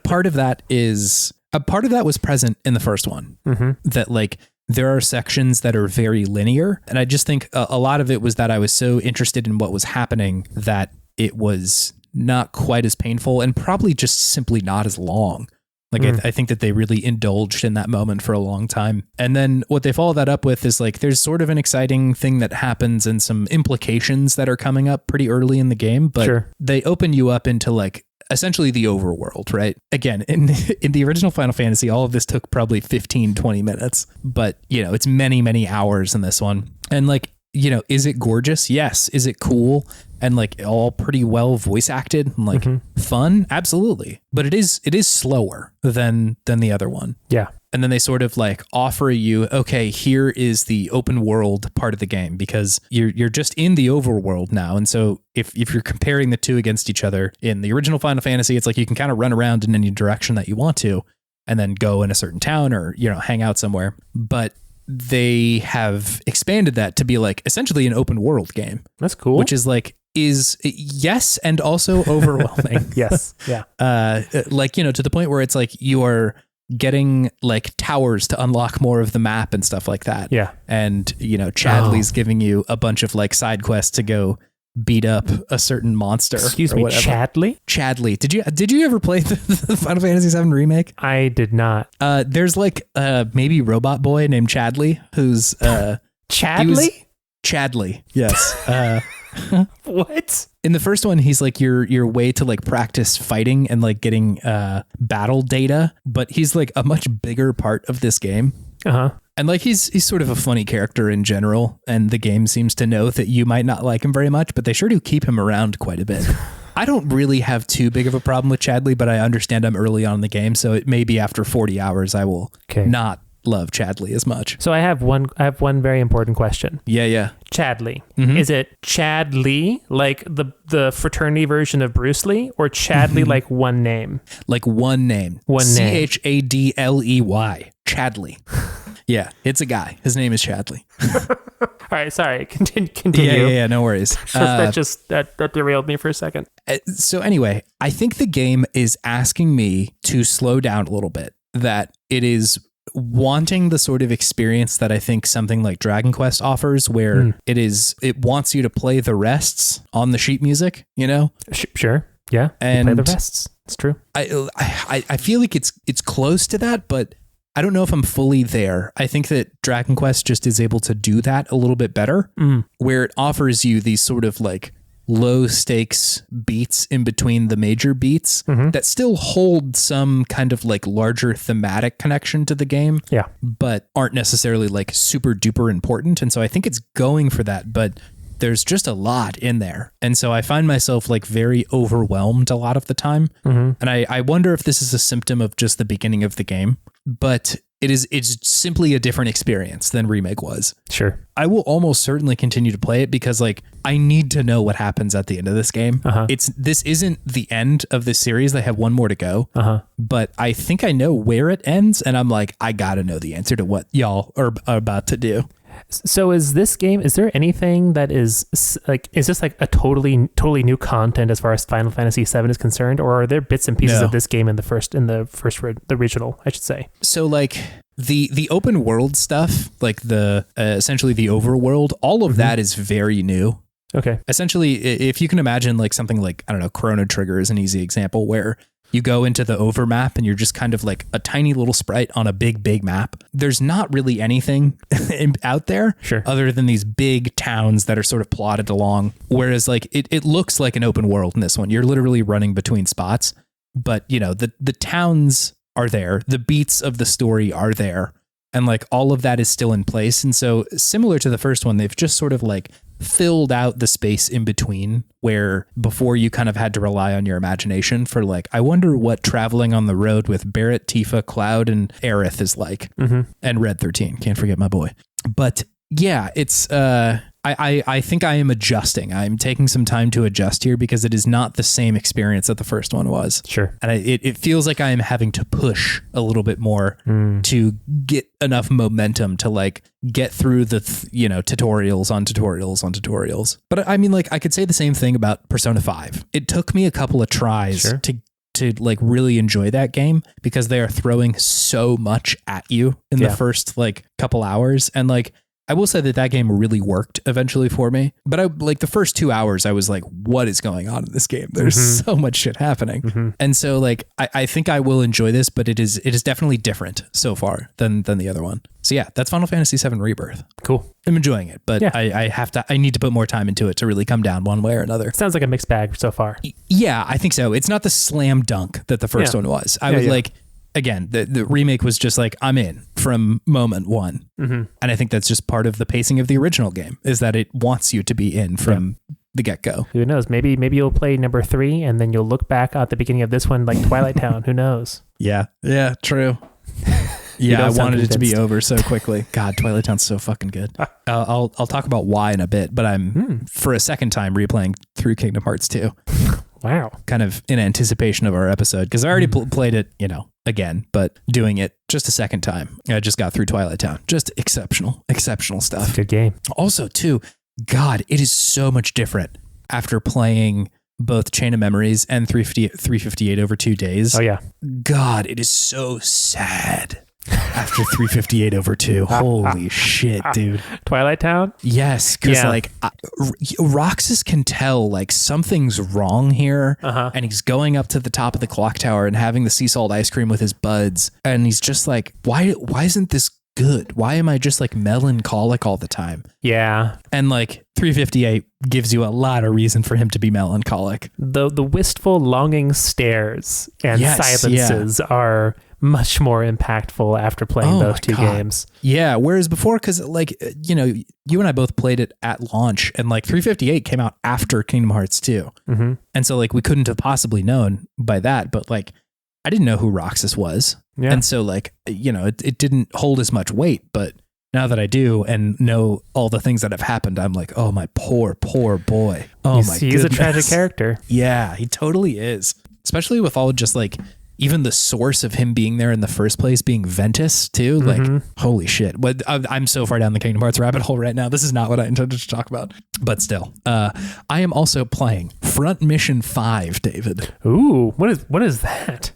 Speaker 2: Part of that was present in the first one, that like there are sections that are very linear. And I just think a lot of it was that I was so interested in what was happening that it was not quite as painful and probably just simply not as long. Like, I think that they really indulged in that moment for a long time. And then what they follow that up with is like, there's sort of an exciting thing that happens and some implications that are coming up pretty early in the game, but they open you up into like essentially the overworld, right? Again, in the original Final Fantasy, all of this took probably 15, 20 minutes, but it's many, many hours in this one. And like, is it gorgeous? Yes. Is it cool? And like all pretty well voice acted and like fun? Absolutely. But it is slower than the other one.
Speaker 1: Yeah.
Speaker 2: And then they sort of like offer you, okay, here is the open world part of the game, because you're just in the overworld now. And so if you're comparing the two against each other, in the original Final Fantasy, it's like you can kind of run around in any direction that you want to and then go in a certain town or, hang out somewhere. But they have expanded that to be like essentially an open world game.
Speaker 1: That's cool.
Speaker 2: Which is like, yes, and also overwhelming.
Speaker 1: Yes. Yeah.
Speaker 2: Like, to the point where it's like you are getting like towers to unlock more of the map and stuff like that.
Speaker 1: Yeah.
Speaker 2: And, Chadley's giving you a bunch of like side quests to go beat up a certain monster.
Speaker 1: Excuse me, Chadley?
Speaker 2: Chadley. Did you ever play the Final Fantasy VII remake?
Speaker 1: I did not.
Speaker 2: There's like maybe robot boy named Chadley who's
Speaker 1: Chadley?
Speaker 2: Chadley. Yes.
Speaker 1: What?
Speaker 2: In the first one, he's like your way to like practice fighting and like getting battle data, but he's like a much bigger part of this game. And like he's sort of a funny character in general, and the game seems to know that you might not like him very much, but they sure do keep him around quite a bit. I don't really have too big of a problem with Chadley, but I understand I'm early on in the game, so it may be after 40 hours I will not love Chadley as much.
Speaker 1: So I have one very important question.
Speaker 2: Yeah.
Speaker 1: Chadley. Is it Chad Lee, like the fraternity version of Bruce Lee, or Chadley like one name?
Speaker 2: Like one name. Chadley. Chadley. Yeah, it's a guy. His name is Chadley.
Speaker 1: All right, sorry. Continue.
Speaker 2: Yeah, no worries.
Speaker 1: That derailed me for a second.
Speaker 2: So anyway, I think the game is asking me to slow down a little bit, that it is wanting the sort of experience that I think something like Dragon Quest offers, where it wants you to play the rests on the sheet music,
Speaker 1: Sure. Yeah.
Speaker 2: And
Speaker 1: play the rests. It's true.
Speaker 2: I feel like it's close to that, but I don't know if I'm fully there. I think that Dragon Quest just is able to do that a little bit better, where it offers you these sort of like low stakes beats in between the major beats that still hold some kind of like larger thematic connection to the game, but aren't necessarily like super duper important. And so I think it's going for that, but there's just a lot in there. And so I find myself like very overwhelmed a lot of the time. And I wonder if this is a symptom of just the beginning of the game. But It's simply a different experience than Remake was.
Speaker 1: Sure.
Speaker 2: I will almost certainly continue to play it because like I need to know what happens at the end of this game. This isn't the end of this series. They have one more to go. But I think I know where it ends, and I'm like, I gotta know the answer to what y'all are about to do.
Speaker 1: So is there anything that is this like a totally new content as far as Final Fantasy VII is concerned, or are there bits and pieces of this game in the original, I should say?
Speaker 2: So like the open world stuff, like the essentially the overworld, all of that is very new.
Speaker 1: Okay.
Speaker 2: Essentially, if you can imagine like something like, I don't know, Chrono Trigger is an easy example where you go into the overmap and you're just kind of like a tiny little sprite on a big map. There's not really anything out there other than these big towns that are sort of plotted along. Whereas like it looks like an open world in this one. You're literally running between spots, but you know, the towns are there. The beats of the story are there. And like all of that is still in place. And so similar to the first one, they've just sort of like filled out the space in between where before you kind of had to rely on your imagination for like, I wonder what traveling on the road with Barrett, Tifa, Cloud, and Aerith is like. And Red 13. Can't forget my boy. But yeah, it's I think I am adjusting. I'm taking some time to adjust here because it is not the same experience that the first one was.
Speaker 1: Sure.
Speaker 2: And it feels like I am having to push a little bit more to get enough momentum to like get through the, tutorials on tutorials on tutorials. But I mean, like I could say the same thing about Persona 5. It took me a couple of tries to like really enjoy that game because they are throwing so much at you in the first like couple hours. And like, I will say that game really worked eventually for me, but I like the first 2 hours, I was like, what is going on in this game? There's so much shit happening. And so like, I think I will enjoy this, but it is definitely different so far than the other one. So yeah, that's Final Fantasy VII Rebirth.
Speaker 1: Cool.
Speaker 2: I'm enjoying it, but I need to put more time into it to really come down one way or another.
Speaker 1: Sounds like a mixed bag so far.
Speaker 2: Yeah, I think so. It's not the slam dunk that the first one was. I would like, again, the remake was just like, I'm in from moment one. And I think that's just part of the pacing of the original game is that it wants you to be in from the get-go.
Speaker 1: Who knows? Maybe you'll play number 3 and then you'll look back at the beginning of this one like Twilight Town. Who knows? Yeah,
Speaker 2: true. Yeah, I wanted it to be over so quickly. God, Twilight Town's so fucking good. I'll talk about why in a bit, but I'm for a second time replaying through Kingdom Hearts 2.
Speaker 1: Wow.
Speaker 2: Kind of in anticipation of our episode because I already played it, again, but doing it just a second time. I just got through Twilight Town. Just exceptional stuff.
Speaker 1: It's a good game.
Speaker 2: Also, too, God, it is so much different after playing both Chain of Memories and 358 over 2 days.
Speaker 1: Oh, yeah.
Speaker 2: God, it is so sad. After 358 over 2. Holy shit, dude.
Speaker 1: Twilight Town?
Speaker 2: Yes, because Roxas can tell like something's wrong here, and he's going up to the top of the clock tower and having the sea salt ice cream with his buds, and he's just like, why isn't this good? Why am I just like melancholic all the time?
Speaker 1: Yeah.
Speaker 2: And like 358 gives you a lot of reason for him to be melancholic.
Speaker 1: The wistful longing stares and silences are much more impactful after playing those two games.
Speaker 2: Yeah, whereas before, because like, you and I both played it at launch, and like 358 came out after Kingdom Hearts 2. And so like we couldn't have possibly known by that, but like I didn't know who Roxas was. Yeah. And so like, it didn't hold as much weight, but now that I do and know all the things that have happened, I'm like, oh, my poor boy. Oh, my goodness.
Speaker 1: He's a tragic character.
Speaker 2: Yeah, he totally is. Especially with all just like, even the source of him being there in the first place being Ventus too. Like, holy shit. But I'm so far down the Kingdom Hearts rabbit hole right now. This is not what I intended to talk about. But still, I am also playing Front Mission 5, David.
Speaker 1: Ooh, what is that?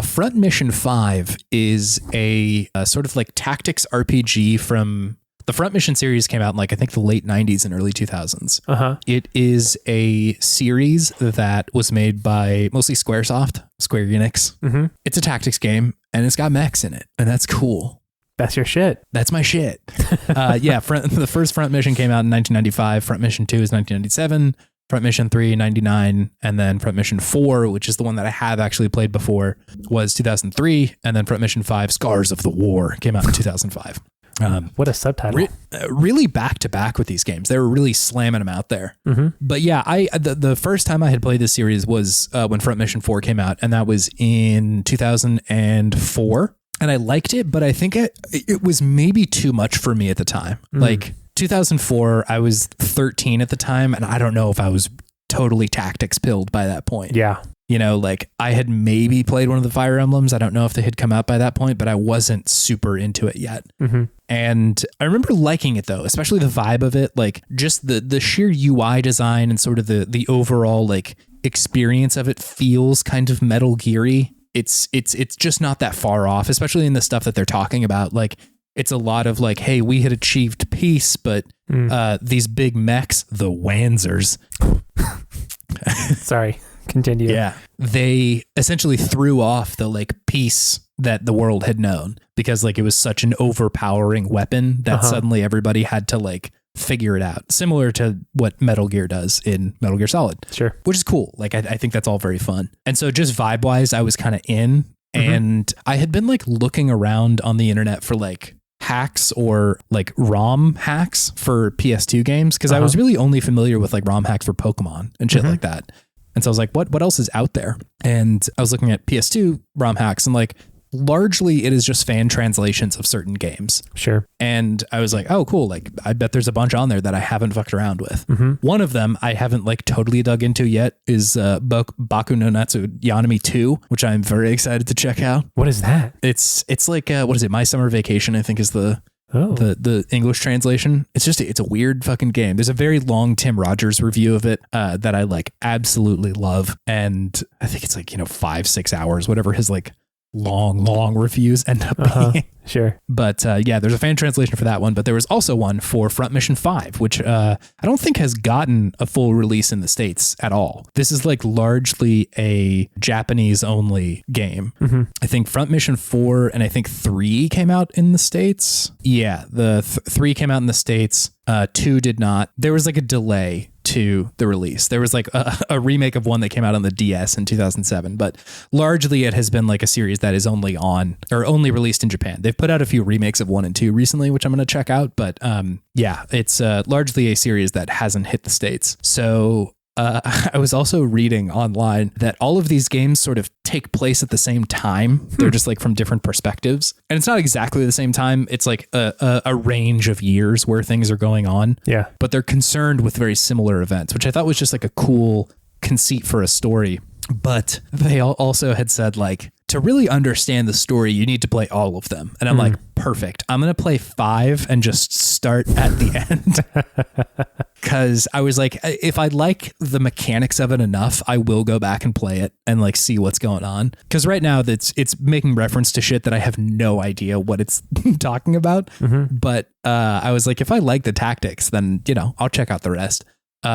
Speaker 2: Front Mission 5 is a sort of like tactics RPG from the Front Mission series. Came out in like, I think the late 90s and early 2000s. It is a series that was made by mostly Square Enix. It's a tactics game and it's got mechs in it, and that's cool.
Speaker 1: That's your shit.
Speaker 2: That's my shit. The first Front Mission came out in 1995. Front Mission 2 is 1997. Front Mission 3, 99, and then Front Mission 4, which is the one that I have actually played before, was 2003, and then Front Mission 5, Scars of the War, came out in 2005.
Speaker 1: What a subtitle.
Speaker 2: Really back to back with these games. They were really slamming them out there. But yeah, the first time I had played this series was when Front Mission 4 came out, and that was in 2004. and I liked it, but I think it was maybe too much for me at the time. Like 2004, I was 13 at the time, and I don't know if I was totally tactics pilled by that point.
Speaker 1: Yeah.
Speaker 2: You know, like I had maybe played one of the Fire Emblems. I don't know if they had come out by that point, but I wasn't super into it yet. And I remember liking it though, especially the vibe of it, like just the sheer UI design and sort of the overall like experience of it feels kind of Metal Gear-y. It's just not that far off, especially in the stuff that they're talking about. Like it's a lot of like, hey, we had achieved peace, but these big mechs, the Wanzers.
Speaker 1: Sorry. Continue.
Speaker 2: Yeah. They essentially threw off the like peace that the world had known because like it was such an overpowering weapon that suddenly everybody had to like figure it out. Similar to what Metal Gear does in Metal Gear Solid.
Speaker 1: Sure.
Speaker 2: Which is cool. Like I think that's all very fun. And so just vibe wise, I was kind of in, and I had been like looking around on the internet for like hacks or like ROM hacks for PS2 games because I was really only familiar with like ROM hacks for Pokemon and shit like that. And so I was like, what else is out there? And I was looking at PS2 ROM hacks and like largely it is just fan translations of certain games.
Speaker 1: Sure.
Speaker 2: And I was like, oh, cool. Like I bet there's a bunch on there that I haven't fucked around with. One of them I haven't like totally dug into yet is Baku no Natsu Yanami 2, which I'm very excited to check out.
Speaker 1: What is that?
Speaker 2: It's like, what is it? My Summer Vacation, I think is the English translation. It's a weird fucking game. There's a very long Tim Rogers review of it that I like absolutely love. And I think it's like, 5-6 hours, whatever his like long reviews end up being.
Speaker 1: Sure.
Speaker 2: But yeah, there's a fan translation for that one. But there was also one for Front Mission 5, which I don't think has gotten a full release in the States at all. This is like largely a Japanese only game. I think Front Mission 4 and I think 3 came out in the States. Yeah, the 3 came out in the States. 2 did not. There was like a delay to the release. There was like a remake of one that came out on the DS in 2007, but largely it has been like a series that is only released in Japan. They've put out a few remakes of 1 and 2 recently, which I'm going to check out, but yeah, it's largely a series that hasn't hit the States. So I was also reading online that all of these games sort of take place at the same time. They're just like from different perspectives. And it's not exactly the same time. It's like a range of years where things are going on.
Speaker 1: Yeah.
Speaker 2: But they're concerned with very similar events, which I thought was just like a cool conceit for a story. But they also had said like, to really understand the story, you need to play all of them. And I'm like, perfect. I'm going to play 5 and just start at the end. Because I was like, if I like the mechanics of it enough, I will go back and play it and like see what's going on. Because right now it's making reference to shit that I have no idea what it's talking about. But I was like, if I like the tactics, then, I'll check out the rest.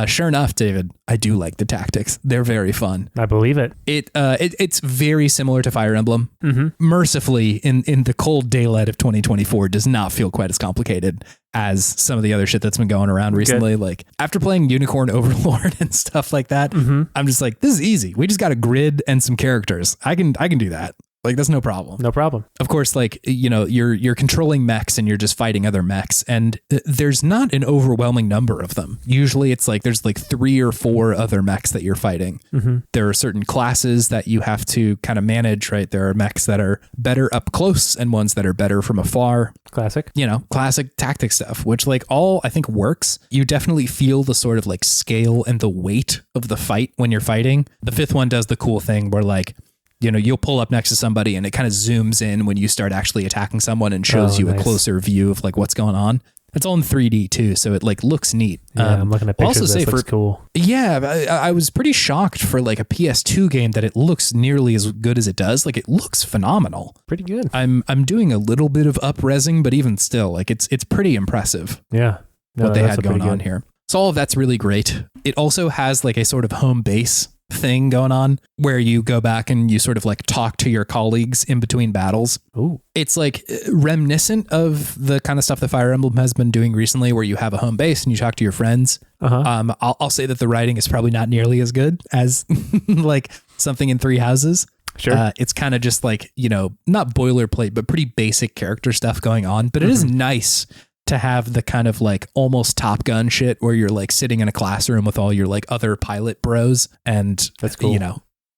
Speaker 2: Sure enough, David, I do like the tactics. They're very fun.
Speaker 1: I believe it.
Speaker 2: It's very similar to Fire Emblem. Mercifully, in the cold daylight of 2024, does not feel quite as complicated as some of the other shit that's been going around recently. Good. Like after playing Unicorn Overlord and stuff like that, I'm just like, this is easy. We just got a grid and some characters. I can do that. Like that's no problem.
Speaker 1: No problem.
Speaker 2: Of course, like, you're controlling mechs and you're just fighting other mechs, and there's not an overwhelming number of them. Usually it's like there's like 3 or 4 other mechs that you're fighting. There are certain classes that you have to kind of manage, right? There are mechs that are better up close and ones that are better from afar.
Speaker 1: Classic.
Speaker 2: Classic tactic stuff, which like all I think works. You definitely feel the sort of like scale and the weight of the fight when you're fighting. The 5th one does the cool thing where like, you'll pull up next to somebody and it kind of zooms in when you start actually attacking someone and shows you a closer view of like what's going on. It's all in 3D too, so it like looks neat.
Speaker 1: Yeah, I'm looking at pictures. Also, this looks cool.
Speaker 2: Yeah, I was pretty shocked for like a PS2 game that it looks nearly as good as it does. Like it looks phenomenal.
Speaker 1: Pretty good.
Speaker 2: I'm doing a little bit of up-resing, but even still, like it's pretty impressive.
Speaker 1: Yeah,
Speaker 2: what they had going on here. So all of that's really great. It also has like a sort of home base thing going on where you go back and you sort of like talk to your colleagues in between battles.
Speaker 1: Ooh.
Speaker 2: It's like reminiscent of the kind of stuff that Fire Emblem has been doing recently where you have a home base and you talk to your friends. I'll say that the writing is probably not nearly as good as like something in Three Houses.
Speaker 1: Sure.
Speaker 2: It's kind of just like, not boilerplate, but pretty basic character stuff going on. But it is nice to have the kind of like almost Top Gun shit where you're like sitting in a classroom with all your like other pilot bros and
Speaker 1: that's cool.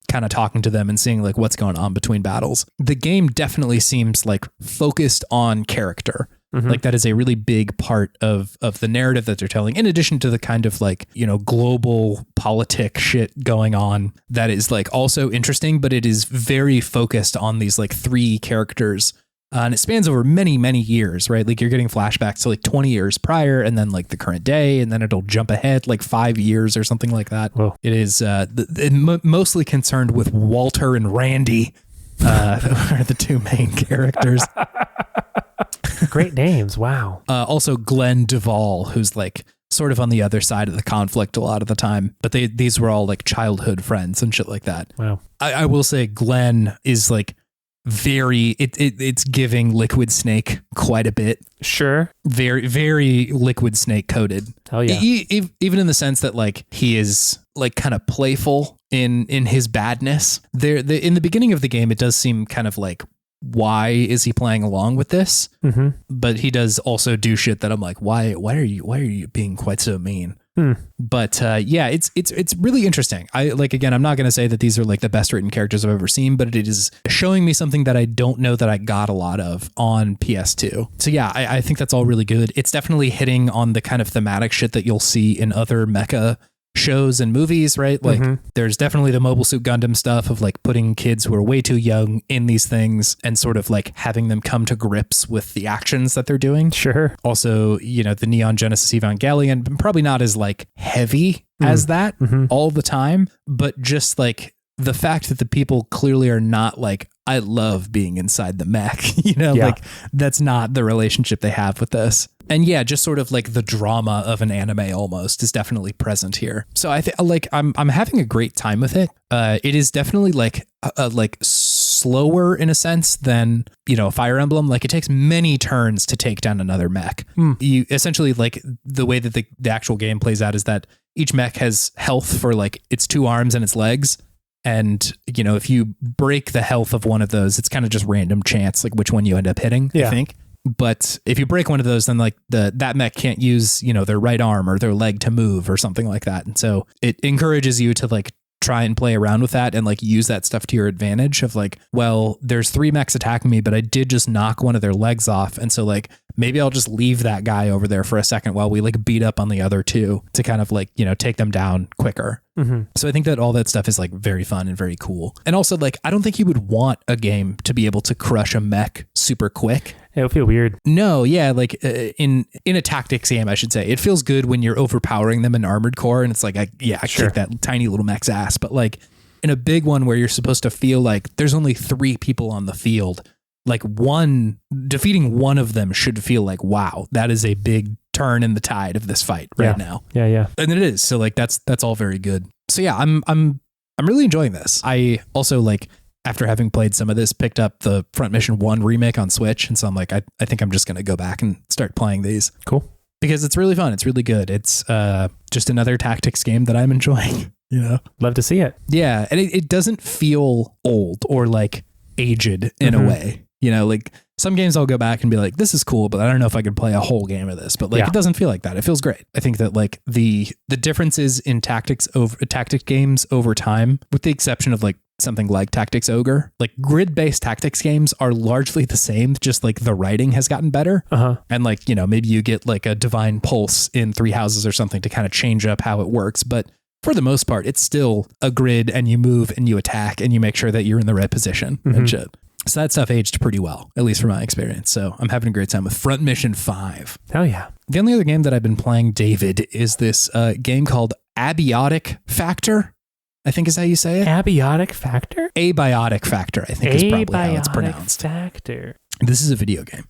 Speaker 2: Kind kind of talking to them and seeing like what's going on between battles. The game definitely seems like focused on character. Like that is a really big part of the narrative that they're telling, in addition to the kind of like, you know, global politic shit going on that is like also interesting, but it is very focused on these like 3 characters. And it spans over many, many years, right? Like you're getting flashbacks to like 20 years prior and then like the current day, and then it'll jump ahead like 5 years or something like that. Whoa. It is mostly concerned with Walter and Randy, who are the 2 main characters.
Speaker 1: Great names. Wow.
Speaker 2: Also Glenn Duvall, who's like sort of on the other side of the conflict a lot of the time, but these were all like childhood friends and shit like that.
Speaker 1: Wow.
Speaker 2: I will say Glenn is like it's giving Liquid Snake quite a bit.
Speaker 1: Sure.
Speaker 2: Very, very Liquid Snake coded.
Speaker 1: Hell yeah.
Speaker 2: Even in the sense that like he is like kind of playful in his badness. In the beginning of the game, it does seem kind of like, why is he playing along with this? But he does also do shit that I'm like, why are you being quite so mean? But yeah, it's really interesting. I'm not going to say that these are like the best written characters I've ever seen, but it is showing me something that I don't know that I got a lot of on PS2. So yeah, I think that's all really good. It's definitely hitting on the kind of thematic shit that you'll see in other mecha shows and movies, right? Like there's definitely the Mobile Suit Gundam stuff of like putting kids who are way too young in these things and sort of like having them come to grips with the actions that they're doing.
Speaker 1: Sure.
Speaker 2: Also, you know, the Neon Genesis Evangelion, probably not as like heavy as that all the time, but just like the fact that the people clearly are not like, I love being inside the mech, you know, like that's not the relationship they have with this. And yeah, just sort of like the drama of an anime almost is definitely present here. So I think like I'm having a great time with it. It is definitely like slower in a sense than, you know, Fire Emblem. Like it takes many turns to take down another mech. You essentially like the way that the actual game plays out is that each mech has health for like its 2 arms and its legs. And, you know, if you break the health of one of those, it's kind of just random chance, like which one you end up hitting, I think. But if you break one of those, then like that mech can't use, you know, their right arm or their leg to move or something like that. And so it encourages you to like try and play around with that and like use that stuff to your advantage of like, well, there's 3 mechs attacking me, but I did just knock one of their legs off. And so like, maybe I'll just leave that guy over there for a second while we like beat up on the other 2 to kind of like, you know, take them down quicker. So I think that all that stuff is like very fun and very cool. And also like, I don't think you would want a game to be able to crush a mech super quick.
Speaker 1: It would feel weird.
Speaker 2: No, yeah, like in a tactics game, I should say, it feels good when you're overpowering them in Armored Core, and it's like, I kick that tiny little mech's ass. But like in a big one where you're supposed to feel like there's only 3 people on the field, like defeating one of them should feel like, wow, that is a big turn in the tide of this fight right now. Yeah. And it is. So like that's all very good. So yeah, I'm really enjoying this. I also like, after having played some of this, picked up the Front Mission 1 remake on Switch. And so I'm like, I think I'm just going to go back and start playing these.
Speaker 1: Cool.
Speaker 2: Because it's really fun. It's really good. It's just another tactics game that I'm enjoying. Yeah.
Speaker 1: Love to see it.
Speaker 2: Yeah. And it doesn't feel old or like aged in a way. You know, like some games I'll go back and be like, this is cool, but I don't know if I could play a whole game of this. But like, it doesn't feel like that. It feels great. I think that like the differences in tactic games over time, with the exception of like something like Tactics Ogre, like grid-based tactics games are largely the same, just like the writing has gotten better. And like, you know, maybe you get like a Divine Pulse in 3 Houses or something to kind of change up how it works. But for the most part, it's still a grid, and you move and you attack and you make sure that you're in the right position and shit. So that stuff aged pretty well, at least from my experience. So I'm having a great time with Front Mission 5.
Speaker 1: Hell yeah.
Speaker 2: The only other game that I've been playing, David, is this game called Abiotic Factor. I think is how you say it.
Speaker 1: Abiotic Factor?
Speaker 2: Abiotic Factor, I think is probably how it's pronounced.
Speaker 1: Factor.
Speaker 2: This is a video game.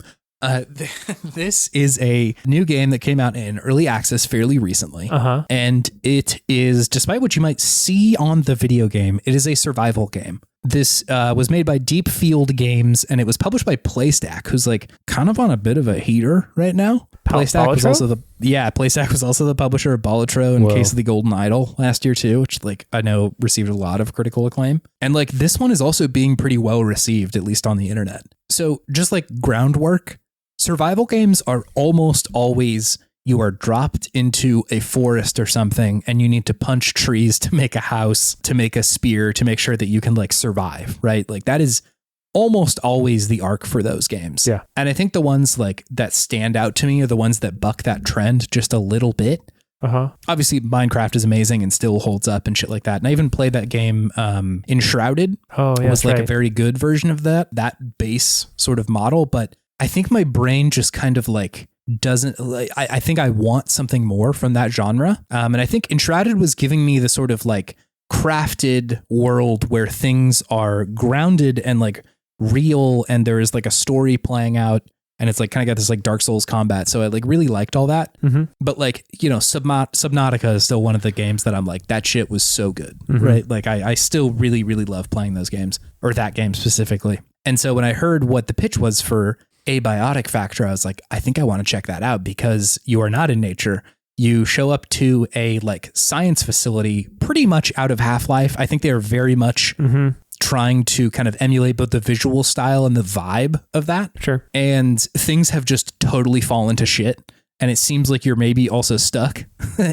Speaker 2: This is a new game that came out in early access fairly recently. And it is, despite what you might see on the video game, it is a survival game. This was made by Deep Field Games, and it was published by PlayStack, who's like kind of on a bit of a heater right now. PlayStack was also PlayStack was also the publisher of Balatro and Case of the Golden Idol last year too, which like I know received a lot of critical acclaim. And like this one is also being pretty well received, at least on the internet. So just like groundwork, survival games are almost always you are dropped into a forest or something and you need to punch trees to make a house, to make a spear, to make sure that you can like survive, right? Like that is almost always the arc for those games.
Speaker 1: Yeah.
Speaker 2: And I think the ones like that stand out to me are the ones that buck that trend just a little bit. Obviously Minecraft is amazing and still holds up and shit like that. And I even played that game Enshrouded.
Speaker 1: Oh, yeah.
Speaker 2: It was like a very good version of that base sort of model. But I think my brain just kind of like doesn't like, I think I want something more from that genre. And I think Enshrouded was giving me the sort of like crafted world where things are grounded and like real and there is like a story playing out. And it's like kind of got this like Dark Souls combat. So I like really liked all that. But like, you know, Subnautica is still one of the games that I'm like, that shit was so good, right? Like I still really, really love playing those games, or that game specifically. And so when I heard what the pitch was for Abiotic Factor, I was like, I think I want to check that out because you are not in nature. You show up to a like science facility pretty much out of Half-Life. I think they are very much trying to kind of emulate both the visual style and the vibe of that.
Speaker 1: Sure.
Speaker 2: And things have just totally fallen to shit. And it seems like you're maybe also stuck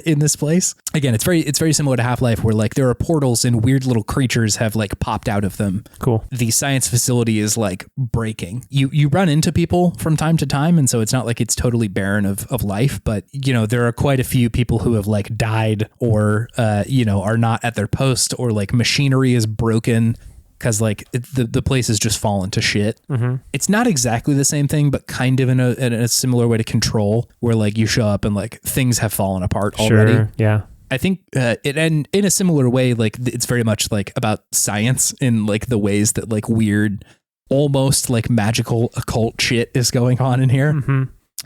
Speaker 2: in this place. Again, it's very similar to Half-Life where like there are portals and weird little creatures have like popped out of them.
Speaker 1: Cool.
Speaker 2: The science facility is like breaking. You run into people from time to time. And so it's not like it's totally barren of life, but you know, there are quite a few people who have like died or, you know, are not at their post or like machinery is broken. Because like the place has just fallen to shit. It's not exactly the same thing, but kind of in a similar way to Control, where like you show up and like things have fallen apart already.
Speaker 1: Sure, yeah.
Speaker 2: I think and in a similar way, like it's very much like about science in like the ways that like weird, almost like magical occult shit is going on in here.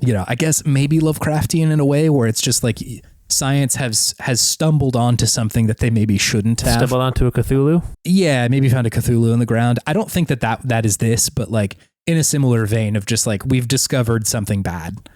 Speaker 2: You know, I guess maybe Lovecraftian in a way where it's just like science has stumbled onto something that they maybe shouldn't have.
Speaker 1: Stumbled onto a Cthulhu?
Speaker 2: Yeah, maybe found a Cthulhu in the ground. I don't think that is this, but like in a similar vein of just like we've discovered something bad.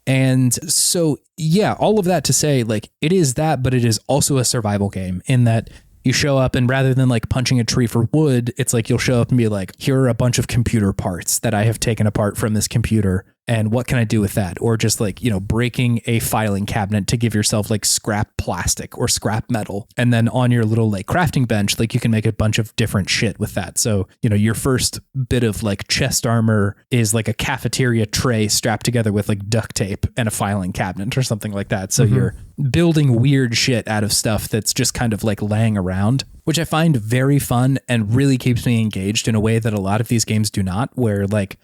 Speaker 2: And so, yeah, all of that to say like it is that, but it is also a survival game in that you show up and rather than like punching a tree for wood, it's like you'll show up and be like, here are a bunch of computer parts that I have taken apart from this computer. And what can I do with that? Or just like, you know, breaking a filing cabinet to give yourself like scrap plastic or scrap metal. And then on your little like crafting bench, like you can make a bunch of different shit with that. So, you know, your first bit of like chest armor is like a cafeteria tray strapped together with like duct tape and a filing cabinet or something like that. So you're building weird shit out of stuff that's just kind of like laying around, which I find very fun and really keeps me engaged in a way that a lot of these games do not, where like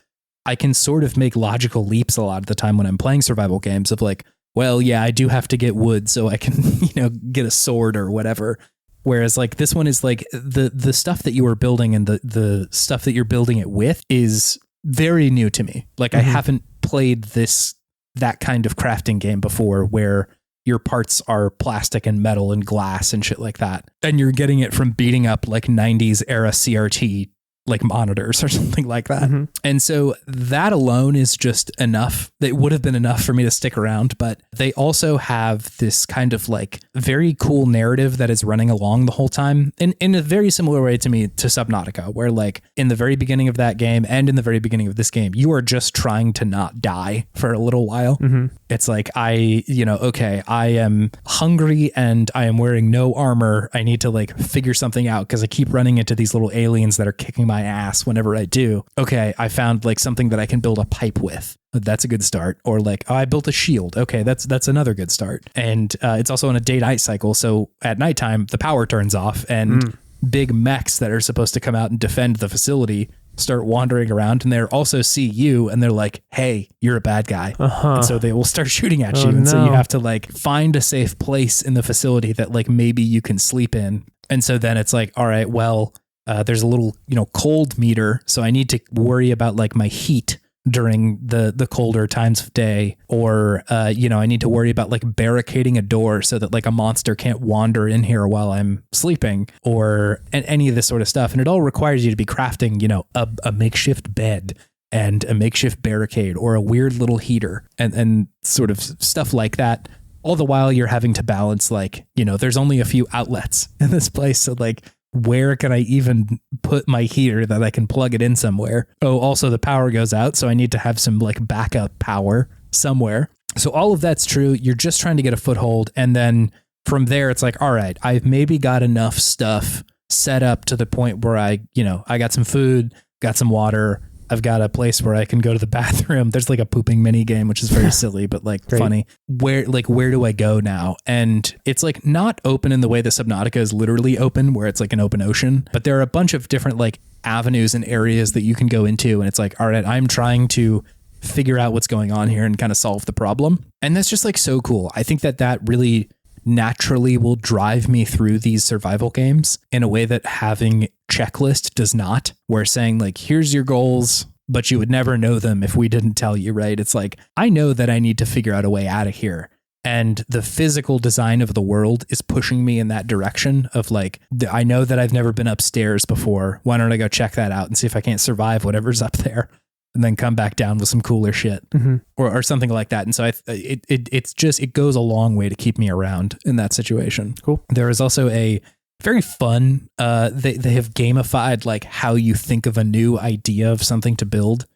Speaker 2: I can sort of make logical leaps a lot of the time when I'm playing survival games of like, well, yeah, I do have to get wood so I can, you know, get a sword or whatever. Whereas like this one is like the stuff that you are building and the stuff that you're building it with is very new to me. Like I haven't played that kind of crafting game before where your parts are plastic and metal and glass and shit like that. And you're getting it from beating up like 90s era CRT like monitors or something like that. And so that alone is just enough. It would have been enough for me to stick around, but they also have this kind of like very cool narrative that is running along the whole time in a very similar way to me to Subnautica, where like in the very beginning of that game and in the very beginning of this game, you are just trying to not die for a little while. It's like, I am hungry and I am wearing no armor. I need to like figure something out because I keep running into these little aliens that are kicking my ass whenever I do. Okay, I found like something that I can build a pipe with. That's a good start. Or like, oh, I built a shield. Okay, that's another good start. And it's also on a day-night cycle. So at nighttime, the power turns off and big mechs that are supposed to come out and defend the facility start wandering around, and they also see you and they're like, hey, you're a bad guy. And so they will start shooting at you. And so you have to like find a safe place in the facility that like maybe you can sleep in. And so then it's like, all right, well, there's a little, you know, cold meter. So I need to worry about like my heat during the colder times of day, or, you know, I need to worry about like barricading a door so that like a monster can't wander in here while I'm sleeping, or any of this sort of stuff. And it all requires you to be crafting, you know, a makeshift bed and a makeshift barricade or a weird little heater and sort of stuff like that. All the while you're having to balance like, you know, there's only a few outlets in this place. So like, where can I even put my heater that I can plug it in somewhere? Oh, also the power goes out, so I need to have some like backup power somewhere. So all of that's true. You're just trying to get a foothold. And then from there, it's like, all right, I've maybe got enough stuff set up to the point where I got some food, got some water. I've got a place where I can go to the bathroom. There's like a pooping mini game, which is very silly, but like funny. Where do I go now? And it's like not open in the way that Subnautica is literally open, where it's like an open ocean, but there are a bunch of different like avenues and areas that you can go into. And it's like, all right, I'm trying to figure out what's going on here and kind of solve the problem. And that's just like so cool. I think that really naturally will drive me through these survival games in a way that having checklist does not, where saying like, here's your goals, but you would never know them if we didn't tell you, right? It's like, I know that I need to figure out a way out of here. And the physical design of the world is pushing me in that direction of like, I know that I've never been upstairs before. Why don't I go check that out and see if I can't survive whatever's up there? And then come back down with some cooler shit or something like that. And so it goes a long way to keep me around in that situation.
Speaker 1: Cool.
Speaker 2: There is also a very fun, they have gamified like how you think of a new idea of something to build.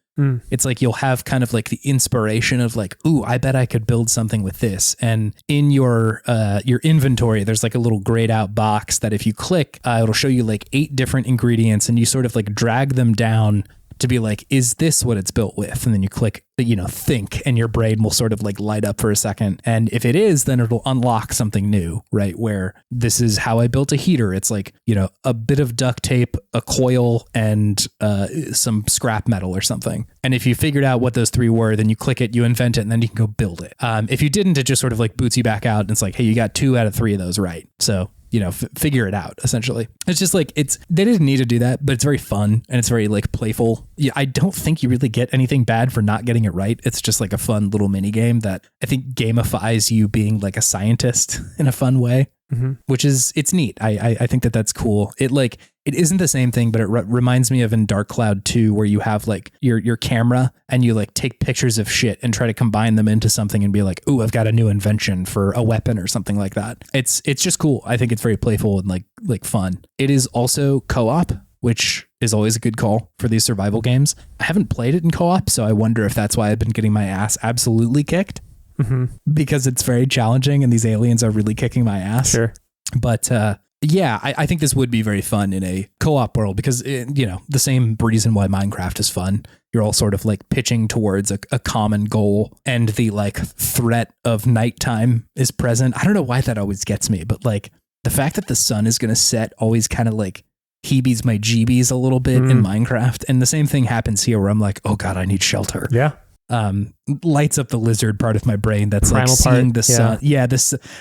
Speaker 2: It's like you'll have kind of like the inspiration of like, ooh, I bet I could build something with this. And in your inventory, there's like a little grayed out box that if you click, it'll show you like 8 different ingredients and you sort of like drag them down to be like, is this what it's built with? And then you click, think, and your brain will sort of like light up for a second. And if it is, then it'll unlock something new, right? Where this is how I built a heater. It's like, a bit of duct tape, a coil, and some scrap metal or something. And if you figured out what those 3 were, then you click it, you invent it, and then you can go build it. If you didn't, it just sort of like boots you back out. And it's like, hey, you got 2 out of 3 of those right. So figure it out, essentially. It's just like, they didn't need to do that, but it's very fun and it's very like playful. Yeah, I don't think you really get anything bad for not getting it right. It's just like a fun little mini game that I think gamifies you being like a scientist in a fun way, which is, it's neat. I think that's cool. It isn't the same thing, but it reminds me of in Dark Cloud 2, where you have like your camera and you like take pictures of shit and try to combine them into something and be like, ooh, I've got a new invention for a weapon or something like that. It's just cool. I think it's very playful and like fun. It is also co-op, which is always a good call for these survival games. I haven't played it in co-op, so I wonder if that's why I've been getting my ass absolutely kicked, because it's very challenging and these aliens are really kicking my ass.
Speaker 1: Sure.
Speaker 2: But yeah, I think this would be very fun in a co-op world because, the same reason why Minecraft is fun. You're all sort of like pitching towards a common goal, and the like threat of nighttime is present. I don't know why that always gets me, but like the fact that the sun is going to set always kind of like heebies my jeebies a little bit in Minecraft. And the same thing happens here where I'm like, oh God, I need shelter.
Speaker 1: Yeah.
Speaker 2: Lights up the lizard part of my brain that's
Speaker 1: Primal
Speaker 2: like seeing
Speaker 1: part,
Speaker 2: the sun. Yeah,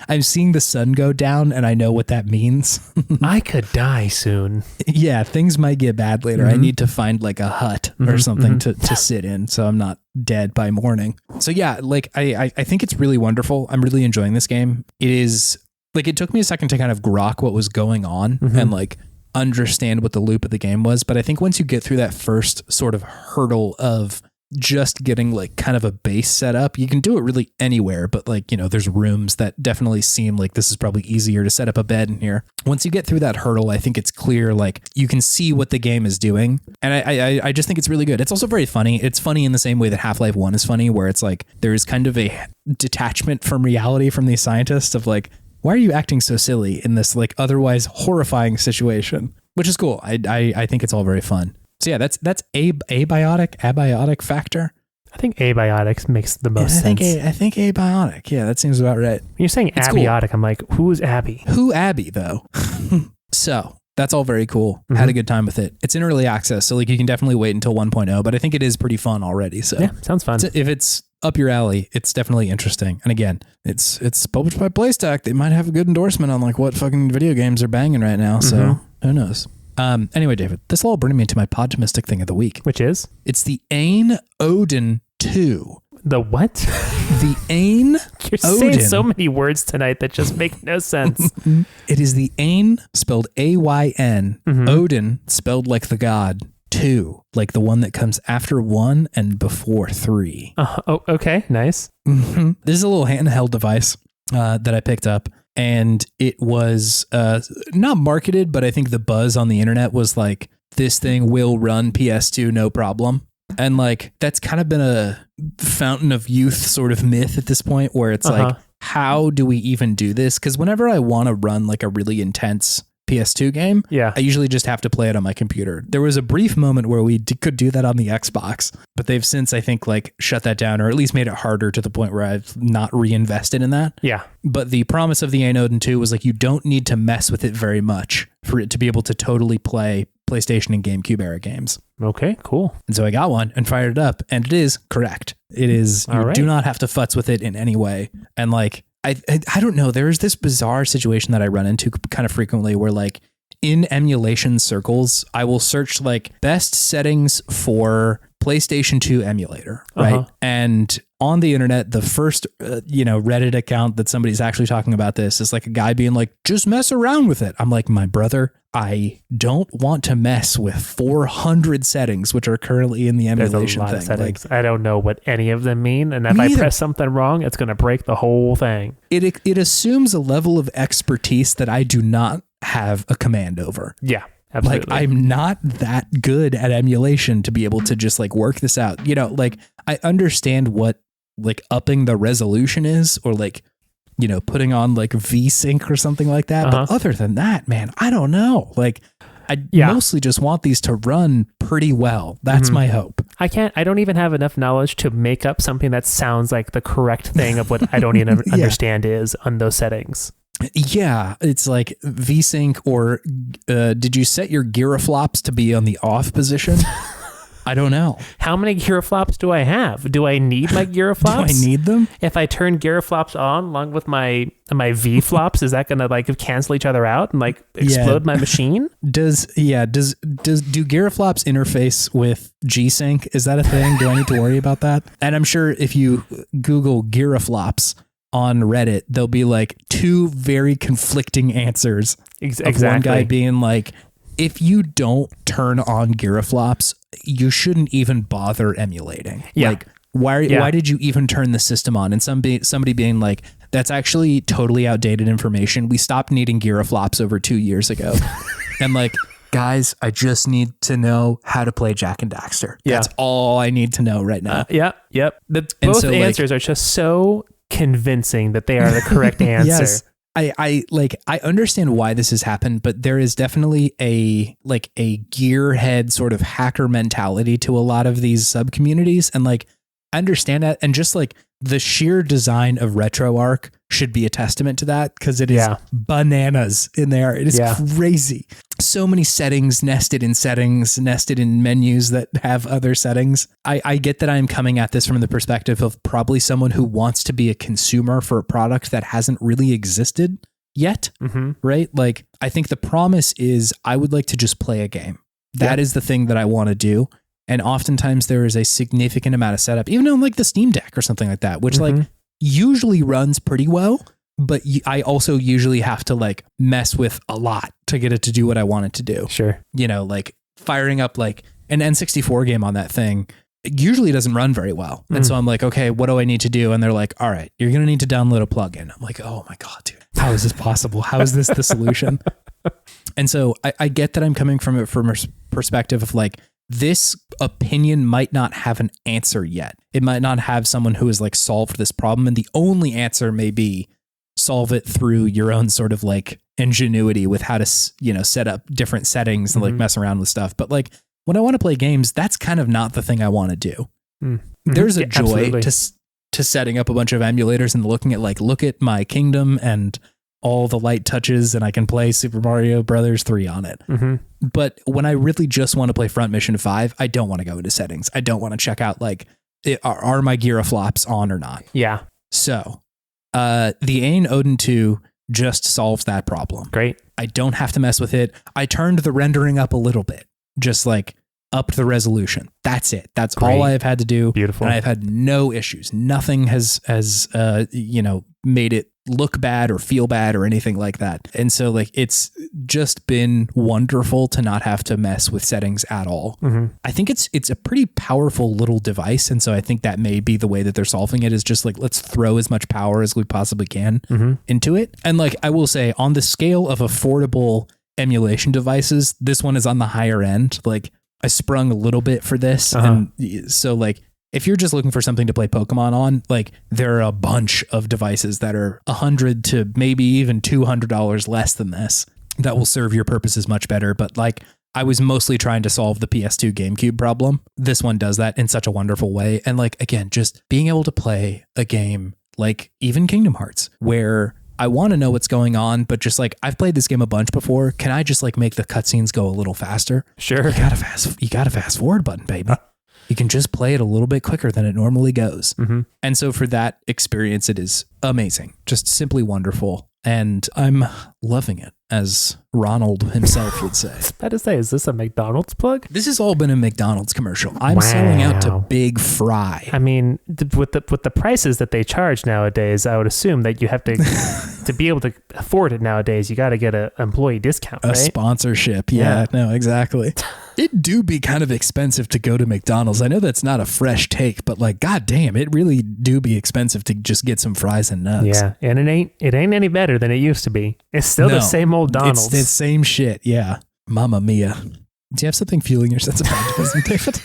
Speaker 2: I'm seeing the sun go down and I know what that means.
Speaker 1: I could die soon.
Speaker 2: Yeah, things might get bad later. I need to find like a hut or something to sit in so I'm not dead by morning. So yeah, like I think it's really wonderful. I'm really enjoying this game. It is like, it took me a second to kind of grok what was going on and like understand what the loop of the game was. But I think once you get through that first sort of hurdle of just getting like kind of a base set up, you can do it really anywhere, but like, there's rooms that definitely seem like this is probably easier to set up a bed in here. Once you get through that hurdle, I think it's clear, like you can see what the game is doing. And I just think it's really good. It's also very funny. It's funny in the same way that Half-Life 1 is funny, where it's like, there's kind of a detachment from reality from these scientists of like, why are you acting so silly in this like otherwise horrifying situation? Which is cool. I think it's all very fun. So yeah, that's abiotic factor.
Speaker 1: I think abiotics makes the most sense.
Speaker 2: I think abiotic. Yeah, that seems about right.
Speaker 1: When you're saying it's abiotic, cool. I'm like, who's Abby?
Speaker 2: Who Abby though? So that's all very cool. Had a good time with it. It's in early access, so like you can definitely wait until 1.0, but I think it is pretty fun already. So
Speaker 1: yeah, sounds fun.
Speaker 2: If it's up your alley, it's definitely interesting. And again, it's published by PlayStack. They might have a good endorsement on like what fucking video games are banging right now. So who knows? Anyway, David, this will all bring me to my podtimistic thing of the week.
Speaker 1: Which is?
Speaker 2: It's the Ain Odin 2.
Speaker 1: The what?
Speaker 2: The Ain
Speaker 1: You're
Speaker 2: Odin.
Speaker 1: saying so many words tonight that just make no sense.
Speaker 2: It is the Ain, spelled A-Y-N, Odin, spelled like the god, 2, like the one that comes after 1 and before 3.
Speaker 1: Oh, okay, nice.
Speaker 2: This is a little handheld device that I picked up. And it was not marketed, but I think the buzz on the internet was like, this thing will run PS2 no problem. And like, that's kind of been a fountain of youth sort of myth at this point where it's like, how do we even do this? Because whenever I want to run like a really intense PS2 game, I usually just have to play it on my computer. There was a brief moment where we could do that on the Xbox, but they've since, I think, like shut that down, or at least made it harder to the point where I've not reinvested in that.
Speaker 1: Yeah.
Speaker 2: But the promise of the Ain Odin 2 was like, you don't need to mess with it very much for it to be able to totally play PlayStation and GameCube era games.
Speaker 1: Okay, cool.
Speaker 2: And so I got one and fired it up, and it is correct. It is, you do not have to futz with it in any way. And like, I don't know, there's this bizarre situation that I run into kind of frequently where like in emulation circles, I will search like best settings for PlayStation 2 emulator, right? And on the internet, the first, Reddit account that somebody's actually talking about this is like a guy being like, just mess around with it. I'm like, my brother, I don't want to mess with 400 settings, which are currently in the emulation thing. Of settings.
Speaker 1: Like, I don't know what any of them mean. And if I press something wrong, it's going to break the whole thing.
Speaker 2: It assumes a level of expertise that I do not have a command over.
Speaker 1: Yeah. Absolutely.
Speaker 2: Like, I'm not that good at emulation to be able to just like work this out. Like I understand what like upping the resolution is, or like, putting on like VSync or something like that. But other than that, man, I don't know. Like I mostly just want these to run pretty well. That's my hope.
Speaker 1: I don't even have enough knowledge to make up something that sounds like the correct thing of what I don't even understand is on those settings.
Speaker 2: Yeah, it's like VSync, or did you set your gyroflops to be on the off position? I don't know.
Speaker 1: How many gyroflops do I have? Do I need my gyroflops?
Speaker 2: Do I need them?
Speaker 1: If I turn gyroflops on along with my V flops, is that going to like cancel each other out and like explode my machine? Do gyroflops interface with G-Sync? Is that a thing? Do I need to worry about that? And I'm sure if you Google gyroflops on Reddit, there'll be like two very conflicting answers. Exactly.
Speaker 2: One guy being like, if you don't turn on gyroflops, you shouldn't even bother emulating.
Speaker 1: Yeah.
Speaker 2: Like, why did you even turn the system on? And somebody being like, that's actually totally outdated information. We stopped needing gyroflops over 2 years ago. And like, guys, I just need to know how to play Jak and Daxter. That's all I need to know right now.
Speaker 1: Yep. Both answers are just so convincing that they are the correct answer.
Speaker 2: Yes. I understand why this has happened, but there is definitely a gearhead sort of hacker mentality to a lot of these sub communities. And like, I understand that. And just like the sheer design of RetroArch should be a testament to that, because it is bananas in there. It is crazy. So many settings, nested in menus that have other settings. I get that I'm coming at this from the perspective of probably someone who wants to be a consumer for a product that hasn't really existed yet, right? Like, I think the promise is I would like to just play a game. That is the thing that I want to do. And oftentimes there is a significant amount of setup, even on like the Steam Deck or something like that, which like usually runs pretty well. But I also usually have to like mess with a lot to get it to do what I want it to do.
Speaker 1: Sure.
Speaker 2: Like firing up like an N64 game on that thing, it usually doesn't run very well. And so I'm like, okay, what do I need to do? And they're like, all right, you're going to need to download a plugin. I'm like, oh my God, dude, how is this possible? How is this the solution? And so I get that I'm coming from it from a perspective of like, this opinion might not have an answer yet. It might not have someone who has like solved this problem. And the only answer may be solve it through your own sort of like ingenuity with how to, set up different settings and like mess around with stuff. But like when I want to play games, that's kind of not the thing I want to do. There's a joy to setting up a bunch of emulators and looking at like, look at my kingdom and all the light touches and I can play Super Mario Brothers 3 on it. But when I really just want to play Front Mission 5, I don't want to go into settings. I don't want to check out like, are my gyroflops on or not?
Speaker 1: Yeah.
Speaker 2: So the Ain Odin 2 just solves that problem.
Speaker 1: Great.
Speaker 2: I don't have to mess with it. I turned the rendering up a little bit, just like upped the resolution. That's it. That's all I have had to do.
Speaker 1: Beautiful.
Speaker 2: And I've had no issues. Nothing has made it look bad or feel bad or anything like that. And so like, it's just been wonderful to not have to mess with settings at all. I think it's a pretty powerful little device. And so I think that may be the way that they're solving it, is just like, let's throw as much power as we possibly can into it. And like, I will say, on the scale of affordable emulation devices, this one is on the higher end. Like, I sprung a little bit for this. And so like, if you're just looking for something to play Pokemon on, like there are a bunch of devices that are $100 to maybe even $200 less than this that will serve your purposes much better. But like, I was mostly trying to solve the PS2 GameCube problem. This one does that in such a wonderful way. And like, again, just being able to play a game like even Kingdom Hearts, where I want to know what's going on, but just like, I've played this game a bunch before. Can I just like make the cutscenes go a little faster?
Speaker 1: Sure.
Speaker 2: You got a fast forward button, baby. You can just play it a little bit quicker than it normally goes. And so for that experience, it is amazing, just simply wonderful. And I'm loving it, as Ronald himself would say.
Speaker 1: I was about to say, is this a McDonald's plug?
Speaker 2: This has all been a McDonald's commercial. I'm selling out to Big Fry.
Speaker 1: I mean, with the prices that they charge nowadays, I would assume that you have to be able to afford it nowadays. You got to get an employee discount, right?
Speaker 2: A sponsorship. Yeah, no, exactly. It do be kind of expensive to go to McDonald's. I know that's not a fresh take, but like, God damn, it really do be expensive to just get some fries and nugs.
Speaker 1: Yeah, and it ain't any better than it used to be. It's still the same old Donald's.
Speaker 2: It's the same shit. Yeah. Mamma mia. Do you have something fueling your sense of optimism, David?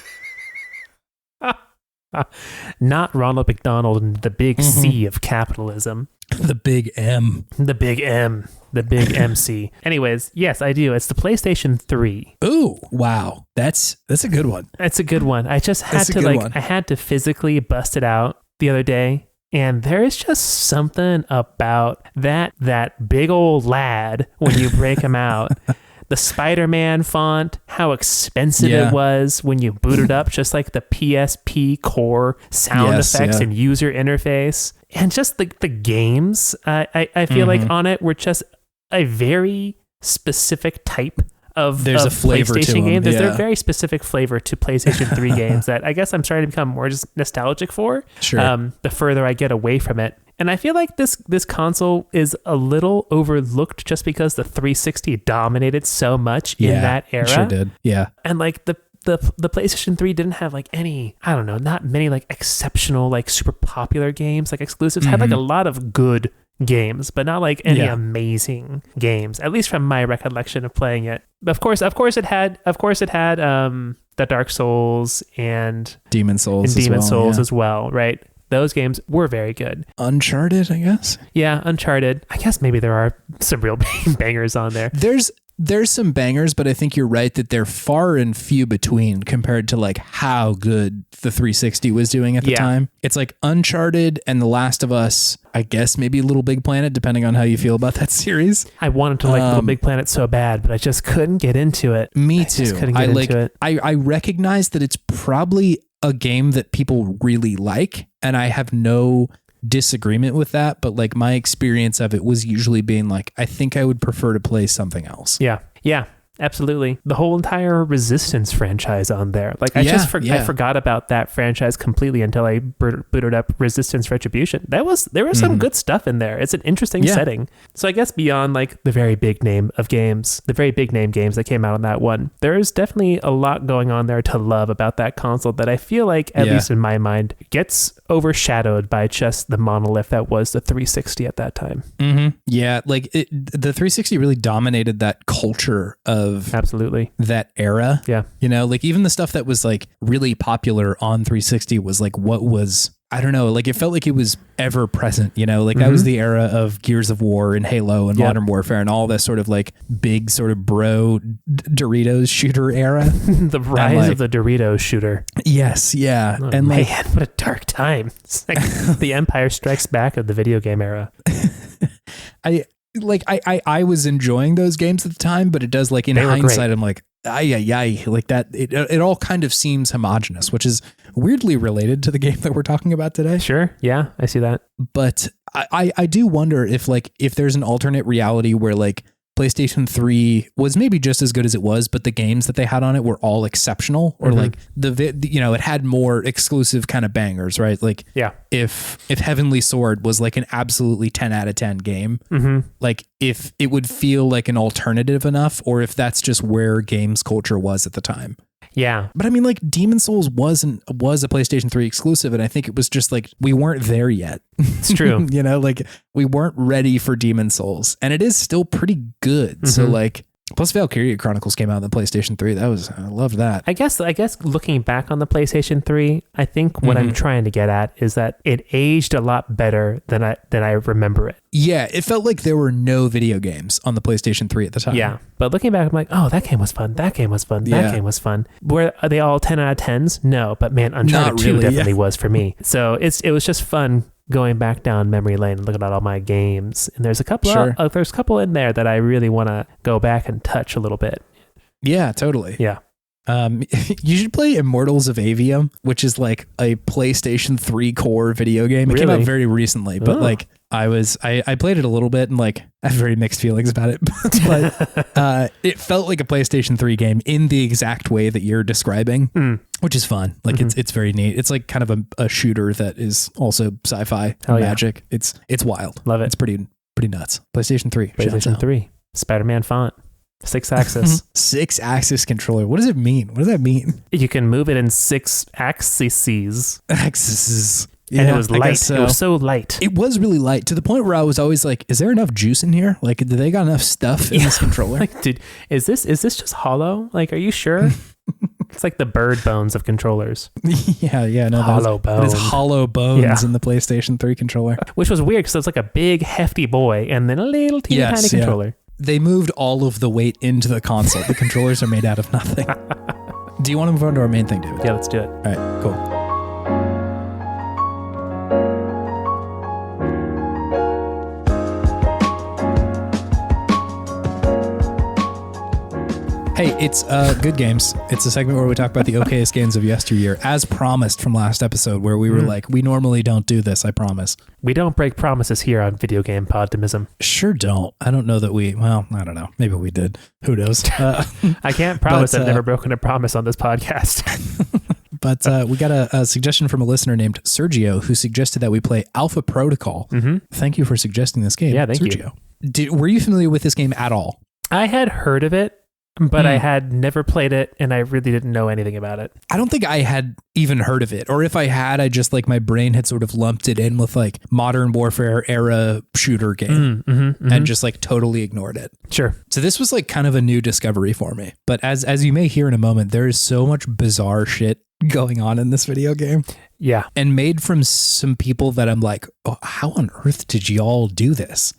Speaker 1: Not Ronald McDonald and the big C of capitalism.
Speaker 2: The big M.
Speaker 1: The big M. The big MC. Anyways, yes, I do. It's the PlayStation 3.
Speaker 2: Ooh, wow. That's a good one.
Speaker 1: It's a good one. I just had to I had to physically bust it out the other day. And there is just something about that big old lad when you break him out. The Spider-Man font, how expensive it was when you boot it up, just like the PSP core sound effects and user interface. And just the games, I feel like on it were just a very specific type of
Speaker 2: a flavor
Speaker 1: PlayStation
Speaker 2: to them.
Speaker 1: game. There's a very specific flavor to PlayStation 3 games that I guess I'm starting to become more just nostalgic for.
Speaker 2: Sure.
Speaker 1: The further I get away from it. And I feel like this console is a little overlooked just because the 360 dominated so much in that era.
Speaker 2: It sure did. Yeah.
Speaker 1: And like the PlayStation 3 didn't have like any, I don't know, not many like exceptional, like super popular games, like exclusives. Had like a lot of good games, but not like any amazing games, at least from my recollection of playing it. Of course it had the Dark Souls and
Speaker 2: Demon Souls
Speaker 1: as well, right? Those games were very good.
Speaker 2: Uncharted, I guess.
Speaker 1: Yeah, Uncharted. I guess maybe there are some real bangers on there.
Speaker 2: There's some bangers, but I think you're right that they're far and few between compared to like how good the 360 was doing at the time. It's like Uncharted and The Last of Us, I guess maybe Little Big Planet, depending on how you feel about that series.
Speaker 1: I wanted to like Little Big Planet so bad, but I just couldn't get into it.
Speaker 2: Me too.
Speaker 1: I just couldn't get into it.
Speaker 2: I recognize that it's probably a game that people really like, and I have no disagreement with that, but like my experience of it was usually being like, I think I would prefer to play something else.
Speaker 1: Yeah, absolutely. The whole entire Resistance franchise on there. Like I forgot about that franchise completely until I booted up Resistance Retribution. There was some good stuff in there. It's an interesting setting. So I guess beyond like the very big name games that came out on that one, there is definitely a lot going on there to love about that console that I feel like, at least in my mind, gets overshadowed by just the monolith that was the 360 at that time.
Speaker 2: Yeah, like the 360 really dominated that culture of
Speaker 1: absolutely
Speaker 2: that era.
Speaker 1: Yeah.
Speaker 2: You know, like even the stuff that was like really popular on 360 was like what was, I don't know, like it felt like it was ever present, you know, like that was the era of Gears of War and Halo and Modern Warfare and all this sort of like big sort of bro Doritos shooter era.
Speaker 1: The rise of the Doritos shooter.
Speaker 2: Yes. Yeah.
Speaker 1: Oh,
Speaker 2: and
Speaker 1: man, what a dark time. It's like the Empire Strikes Back of the video game era.
Speaker 2: I was enjoying those games at the time, but it does like in hindsight, I'm like, like that. It all kind of seems homogenous, which is weirdly related to the game that we're talking about today.
Speaker 1: Sure. Yeah, I see that.
Speaker 2: But I do wonder if there's an alternate reality where like PlayStation 3 was maybe just as good as it was, but the games that they had on it were all exceptional, or like it had more exclusive kind of bangers, right? Like if Heavenly Sword was like an absolutely 10 out of 10 game, like if it would feel like an alternative enough, or if that's just where games culture was at the time.
Speaker 1: Yeah.
Speaker 2: But I mean, like Demon Souls was a PlayStation 3 exclusive, and I think it was just like we weren't there yet.
Speaker 1: It's true.
Speaker 2: You know, like we weren't ready for Demon Souls, and it is still pretty good. So like Plus Valkyria Chronicles came out on the PlayStation 3. I loved that.
Speaker 1: I guess looking back on the PlayStation 3, I think what I'm trying to get at is that it aged a lot better than I remember it.
Speaker 2: Yeah, it felt like there were no video games on the PlayStation 3 at the time.
Speaker 1: Yeah, but looking back, I'm like, oh, that game was fun. That game was fun. That game was fun. Are they all 10 out of 10s? No, but man, Uncharted 2 definitely was for me. So it was just fun going back down memory lane and looking at all my games. And there's a couple there's a couple in there that I really want to go back and touch a little bit.
Speaker 2: Yeah, totally.
Speaker 1: Yeah.
Speaker 2: You should play Immortals of Avium, which is like a PlayStation 3 core video game. It came out very recently, but like I played it a little bit and like I have very mixed feelings about it, but it felt like a PlayStation 3 game in the exact way that you're describing, which is fun. Like it's very neat. It's like kind of a shooter that is also sci-fi and magic. It's wild.
Speaker 1: Love it.
Speaker 2: It's pretty nuts. PlayStation 3.
Speaker 1: PlayStation 3. Spider-Man font. 6-axis.
Speaker 2: 6-axis controller. What does it mean? What does that mean?
Speaker 1: You can move it in 6 axes.
Speaker 2: Axes. Yeah,
Speaker 1: and it was light. So. It was so light.
Speaker 2: It was really light to the point where I was always like, is there enough juice in here? Like, do they got enough stuff in this controller?
Speaker 1: Like, dude, is this just hollow? Like, are you sure? It's like the bird bones of controllers.
Speaker 2: Yeah, no.
Speaker 1: Hollow bones.
Speaker 2: It is hollow bones in the PlayStation 3 controller.
Speaker 1: Which was weird because it's like a big, hefty boy and then a little teeny tiny controller.
Speaker 2: They moved all of the weight into the console. The controllers are made out of nothing. Do you want to move on to our main thing, David?
Speaker 1: Yeah, let's do it.
Speaker 2: All right, cool. Hey, it's Good Games. It's a segment where we talk about the okayest games of yesteryear, as promised from last episode, where we were like, we normally don't do this, I promise.
Speaker 1: We don't break promises here on Video Game Podtimism.
Speaker 2: Sure don't. I don't know that I don't know. Maybe we did. Who knows?
Speaker 1: I can't promise I've never broken a promise on this podcast.
Speaker 2: But we got a suggestion from a listener named Sergio who suggested that we play Alpha Protocol. Thank you for suggesting this game,
Speaker 1: yeah, thank
Speaker 2: Sergio.
Speaker 1: you.
Speaker 2: Were you familiar with this game at all?
Speaker 1: I had heard of it, but I had never played it, and I really didn't know anything about it.
Speaker 2: I don't think I had even heard of it, or if I had, I just like my brain had sort of lumped it in with like Modern Warfare era shooter game and just like totally ignored it.
Speaker 1: Sure.
Speaker 2: So this was like kind of a new discovery for me. But as you may hear in a moment, there is so much bizarre shit going on in this video game.
Speaker 1: Yeah.
Speaker 2: And made from some people that I'm like, oh, how on earth did y'all do this?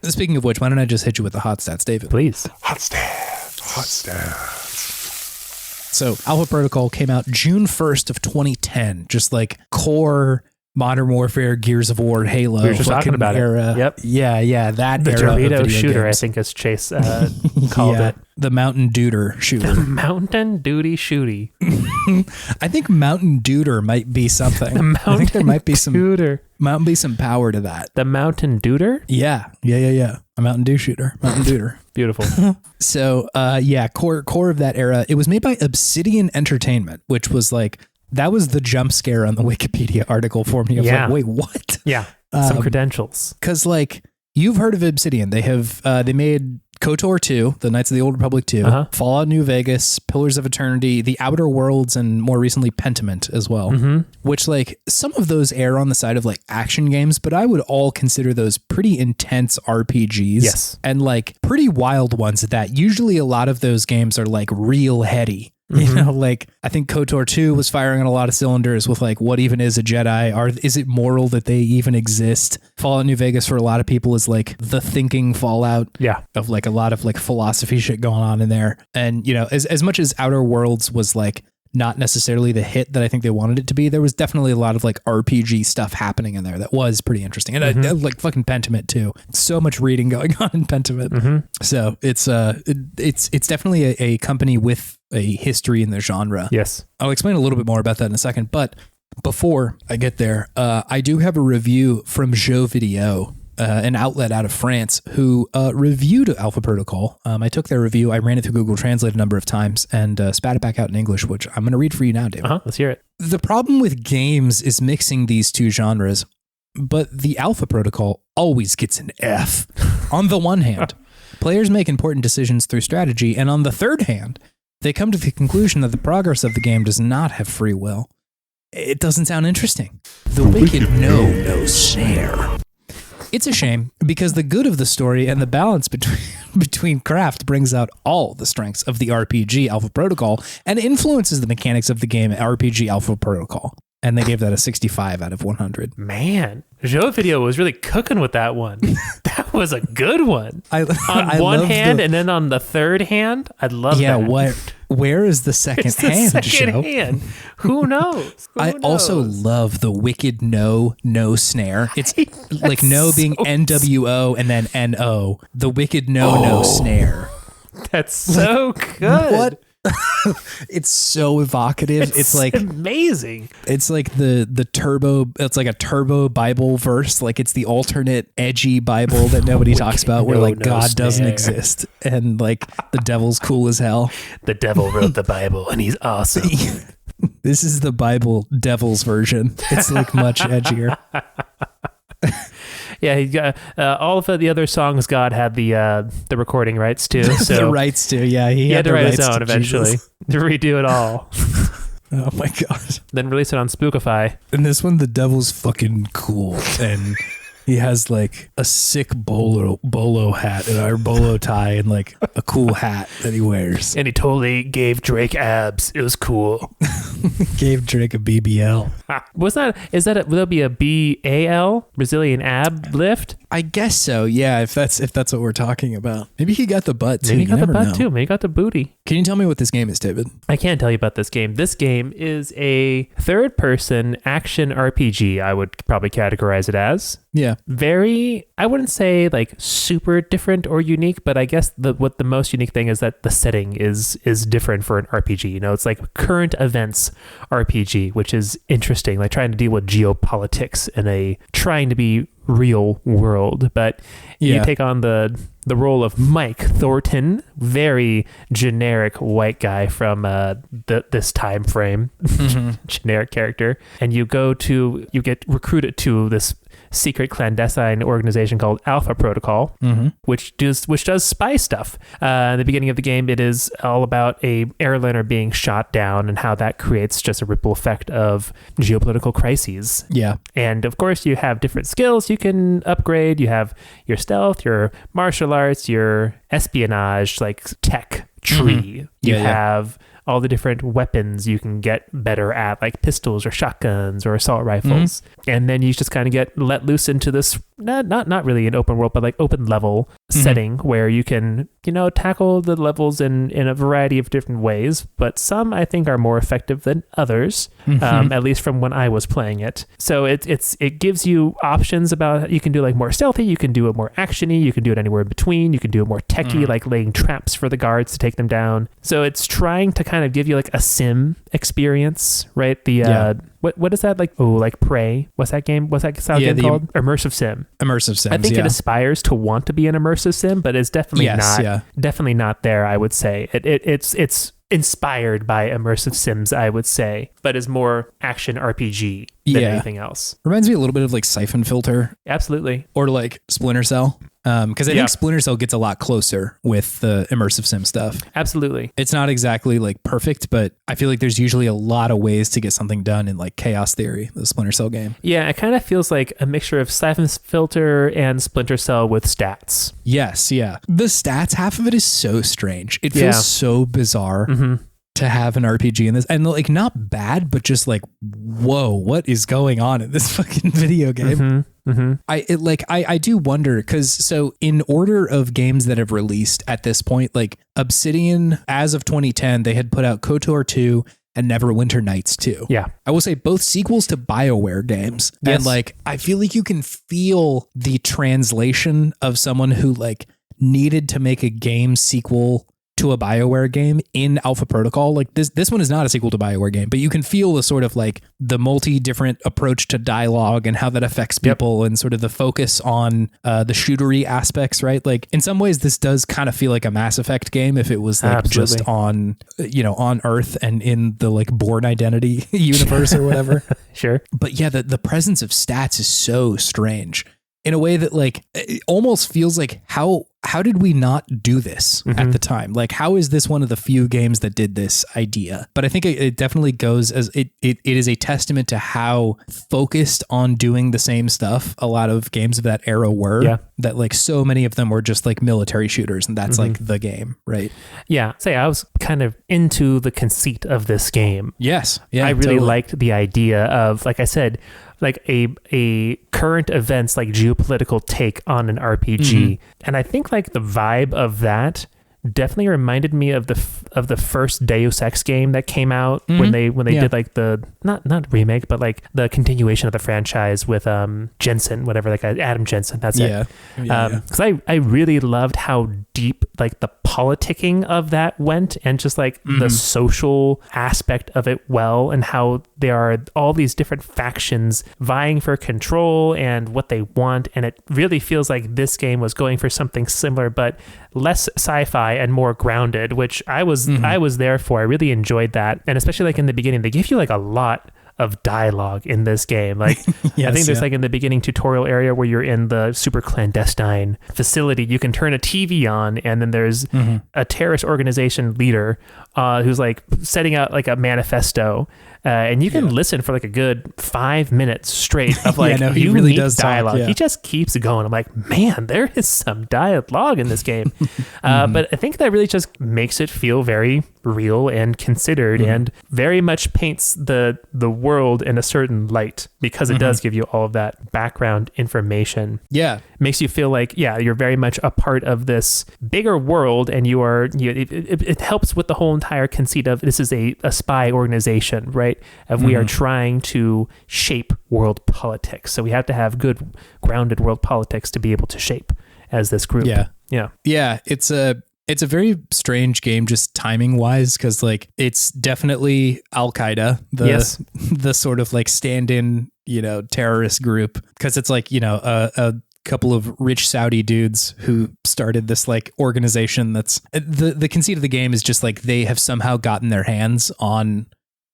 Speaker 2: Speaking of which, why don't I just hit you with the hot stats, David?
Speaker 1: Please.
Speaker 3: Hot stats.
Speaker 2: So Alpha Protocol came out June 1st of 2010, just like core Modern Warfare, Gears of War, Halo.
Speaker 1: We were just talking about
Speaker 2: era.
Speaker 1: It. Yep.
Speaker 2: Yeah, that
Speaker 1: the
Speaker 2: era
Speaker 1: Dorito
Speaker 2: of
Speaker 1: shooter,
Speaker 2: games.
Speaker 1: I think, as Chase called it.
Speaker 2: The Mountain Dooter shooter.
Speaker 1: Mountain Duty Shooty.
Speaker 2: I think Mountain Dooter might be something. I think there might be some power to that.
Speaker 1: The Mountain Dooter?
Speaker 2: Yeah. A Mountain Dew shooter. Mountain Dooter.
Speaker 1: Beautiful.
Speaker 2: So, core of that era. It was made by Obsidian Entertainment, which was like, that was the jump scare on the Wikipedia article for me. Like, wait, what?
Speaker 1: Yeah. Some credentials.
Speaker 2: Because like, you've heard of Obsidian. They have, they made KOTOR 2, The Knights of the Old Republic 2, Fallout New Vegas, Pillars of Eternity, The Outer Worlds, and more recently Pentiment as well, which like some of those err on the side of like action games, but I would all consider those pretty intense RPGs.
Speaker 1: Yes.
Speaker 2: And like pretty wild ones at that. Usually a lot of those games are like real heady. You know, like I think KOTOR 2 was firing on a lot of cylinders with like, what even is a Jedi? Is it moral that they even exist? Fallout New Vegas for a lot of people is like the thinking Fallout of like a lot of like philosophy shit going on in there. And, you know, as much as Outer Worlds was like not necessarily the hit that I think they wanted it to be, there was definitely a lot of like RPG stuff happening in there that was pretty interesting. And I like fucking Pentiment too. So much reading going on in Pentiment. So it's definitely a company with a history in the genre.
Speaker 1: Yes.
Speaker 2: I'll explain a little bit more about that in a second. But before I get there, I do have a review from Jeux Video, an outlet out of France, who reviewed Alpha Protocol. I took their review, I ran it through Google Translate a number of times, and spat it back out in English, which I'm going to read for you now, David.
Speaker 1: Let's hear it.
Speaker 2: The problem with games is mixing these two genres, but the Alpha Protocol always gets an F. On the one hand, players make important decisions through strategy, and on the third hand, they come to the conclusion that the progress of the game does not have free will. It doesn't sound interesting. The wicked know no snare. It's a shame because the good of the story and the balance between craft brings out all the strengths of the RPG Alpha Protocol and influences the mechanics of the game RPG Alpha Protocol. And they gave that a 65 out of 100.
Speaker 1: Man, Joe Video was really cooking with that one. That was a good one. On one hand, and then on the third hand, I love that.
Speaker 2: Yeah, where is the second hand,
Speaker 1: second hand. Who knows?
Speaker 2: I also love the wicked no snare. It's like no being NWO and then NO. The wicked no snare.
Speaker 1: That's so good.
Speaker 2: What? It's so evocative. It's like
Speaker 1: amazing.
Speaker 2: It's like the turbo. It's like a turbo Bible verse. Like it's the alternate edgy Bible that nobody talks about, where like God doesn't exist and like the devil's cool as hell.
Speaker 1: The devil wrote the Bible and he's awesome.
Speaker 2: This is the Bible devil's version. It's like much edgier.
Speaker 1: Yeah, he got all of the other songs. God had the recording rights to. So
Speaker 2: the rights to, yeah, he had
Speaker 1: to
Speaker 2: the
Speaker 1: write
Speaker 2: rights
Speaker 1: his own eventually to redo it all.
Speaker 2: Oh my god!
Speaker 1: Then release it on Spookify.
Speaker 2: And this one, the devil's fucking cool, and he has like a sick bolo hat and a bolo tie and like a cool hat that he wears.
Speaker 1: And he totally gave Drake abs. It was cool.
Speaker 2: Gave Drake a BBL.
Speaker 1: Will that be a BAL, Brazilian ab lift?
Speaker 2: I guess so. Yeah, if that's what we're talking about. Maybe he got the butt too.
Speaker 1: Maybe he got the butt too. Maybe he got the booty.
Speaker 2: Can you tell me what this game is, David?
Speaker 1: I can tell you about this game. This game is a third-person action RPG. I would probably categorize it as.
Speaker 2: Yeah.
Speaker 1: Very, I wouldn't say like super different or unique, but I guess what the most unique thing is that the setting is different for an RPG. You know, it's like current events RPG, which is interesting, like trying to deal with geopolitics in trying to be real world. But you take on the role of Mike Thornton, very generic white guy from this time frame, generic character, and you get recruited to this secret clandestine organization called Alpha Protocol, which does spy stuff. In the beginning of the game, it is all about a airliner being shot down and how that creates just a ripple effect of geopolitical crises.
Speaker 2: Yeah. And
Speaker 1: of course, you have different skills you can upgrade. You have your stealth, your martial arts, your espionage, like tech tree. You have all the different weapons you can get better at, like pistols or shotguns or assault rifles. And then you just kind of get let loose into this, not really an open world, but like open level setting where you can, tackle the levels in a variety of different ways. But some I think are more effective than others, at least from when I was playing it. So it gives you options about, you can do like more stealthy, you can do it more actiony, you can do it anywhere in between, you can do it more techy, like laying traps for the guards to take them down. So it's trying to kind of give you like a sim experience, right? What is that like? Oh, like Prey. What's that game? What's that style game called? Immersive sim.
Speaker 2: Immersive sim.
Speaker 1: I think it aspires to want to be an immersive sim, but it's definitely definitely not there. I would say it's inspired by immersive sims, I would say, but is more action RPG than anything else.
Speaker 2: Reminds me a little bit of like Siphon Filter.
Speaker 1: Absolutely.
Speaker 2: Or like Splinter Cell. Because I think Splinter Cell gets a lot closer with the immersive sim stuff.
Speaker 1: Absolutely.
Speaker 2: It's not exactly like perfect, but I feel like there's usually a lot of ways to get something done in like Chaos Theory, the Splinter Cell game.
Speaker 1: Yeah, it kind of feels like a mixture of Siphon Filter and Splinter Cell with stats.
Speaker 2: Yes, yeah. The stats half of it is so strange. It feels so bizarre. To have an RPG in this, and like not bad, but just like, whoa, what is going on in this fucking video game? I do wonder, because so in order of games that have released at this point, like Obsidian, as of 2010, they had put out KOTOR 2 and Neverwinter Nights 2.
Speaker 1: Yeah.
Speaker 2: I will say both sequels to BioWare games. Yes. And like, I feel like you can feel the translation of someone who like needed to make a game sequel to a BioWare game in Alpha Protocol. Like this one is not a sequel to BioWare game, but you can feel the sort of like the multi-different approach to dialogue and how that affects people and sort of the focus on the shootery aspects, right? Like in some ways this does kind of feel like a Mass Effect game if it was like just on, on Earth and in the like Bourne Identity universe or whatever.
Speaker 1: Sure.
Speaker 2: But yeah, the presence of stats is so strange in a way that like it almost feels like how how did we not do this at the time? Like, how is this one of the few games that did this idea? But I think it definitely goes as it is a testament to how focused on doing the same stuff a lot of games of that era were.
Speaker 1: Yeah.
Speaker 2: That like so many of them were just like military shooters, and that's like the game, right?
Speaker 1: Yeah. Say I was kind of into the conceit of this game.
Speaker 2: Yes. Yeah.
Speaker 1: I really liked the idea of, like I said, like a current events like geopolitical take on an RPG. And I think like the vibe of that definitely reminded me of the first Deus Ex game that came out when they did like the not remake, but like the continuation of the franchise with Jensen, whatever that guy, Adam Jensen, that's it. Because I really loved how deep like the politicking of that went, and just like the social aspect of it and how there are all these different factions vying for control and what they want. And it really feels like this game was going for something similar, but less sci-fi and more grounded, which I was there for. I really enjoyed that. And especially like in the beginning, they give you like a lot of dialogue in this game. Like
Speaker 2: yes,
Speaker 1: I think there's like in the beginning tutorial area where you're in the super clandestine facility, you can turn a TV on, and then there's a terrorist organization leader who's like setting out like a manifesto, and you can listen for like a good 5 minutes straight of like
Speaker 2: he really does
Speaker 1: dialogue.
Speaker 2: talk,
Speaker 1: He just keeps going. I'm like, man, there is some dialogue in this game. But I think that really just makes it feel very real and considered, and very much paints the world in a certain light, because it does give you all of that background information.
Speaker 2: Yeah.
Speaker 1: Makes you feel like, you're very much a part of this bigger world, and it helps with the whole entire conceit of this is a spy organization, right? Of we are trying to shape world politics. So we have to have good grounded world politics to be able to shape as this group.
Speaker 2: Yeah.
Speaker 1: Yeah.
Speaker 2: Yeah. It's a very strange game, just timing wise, because like it's definitely Al-Qaeda, the sort of like stand-in, terrorist group, because it's like, a couple of rich Saudi dudes who started this like organization that's the conceit of the game is just like they have somehow gotten their hands on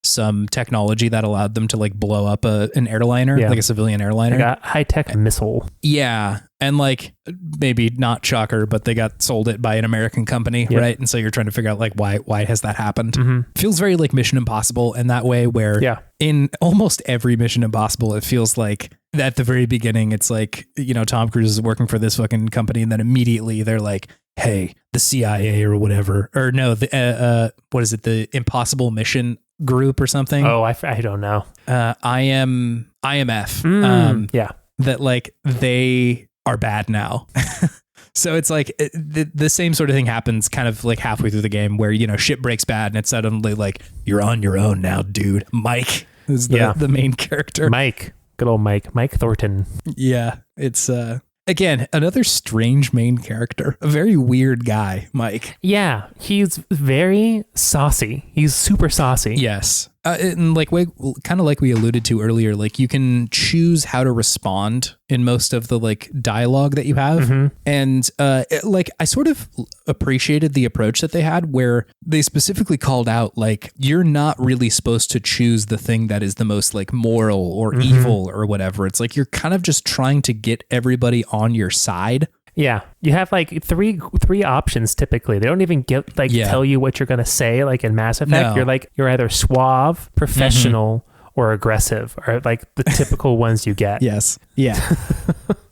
Speaker 2: some technology that allowed them to like blow up an airliner, like a civilian airliner.
Speaker 1: Like a high-tech missile.
Speaker 2: Yeah. And like, maybe not shocker, but they got sold it by an American company, right? And so you're trying to figure out like why has that happened? Feels very like Mission Impossible in that way, where in almost every Mission Impossible, it feels like at the very beginning, it's like, Tom Cruise is working for this fucking company, and then immediately they're like, hey, the CIA or whatever, or no, what is it? The Impossible Mission Group or something.
Speaker 1: Oh, I don't know.
Speaker 2: IMF. That like they are bad now. So it's like the same sort of thing happens kind of like halfway through the game, where, shit breaks bad, and it's suddenly like, you're on your own now, dude. Mike is the main character.
Speaker 1: Mike. Good old Mike Thornton.
Speaker 2: Yeah. It's, again, another strange main character, a very weird guy, Mike.
Speaker 1: Yeah, he's very saucy. He's super saucy.
Speaker 2: Yes. And like kind of like we alluded to earlier, like you can choose how to respond in most of the like dialogue that you have. And like I sort of appreciated the approach that they had, where they specifically called out like, you're not really supposed to choose the thing that is the most like moral or evil or whatever. It's like you're kind of just trying to get everybody on your side.
Speaker 1: Yeah, you have like three options typically. They don't even tell you what you're gonna say. Like in Mass Effect, you're either suave, professional, or aggressive, or like the typical ones you get.
Speaker 2: Yes, yeah.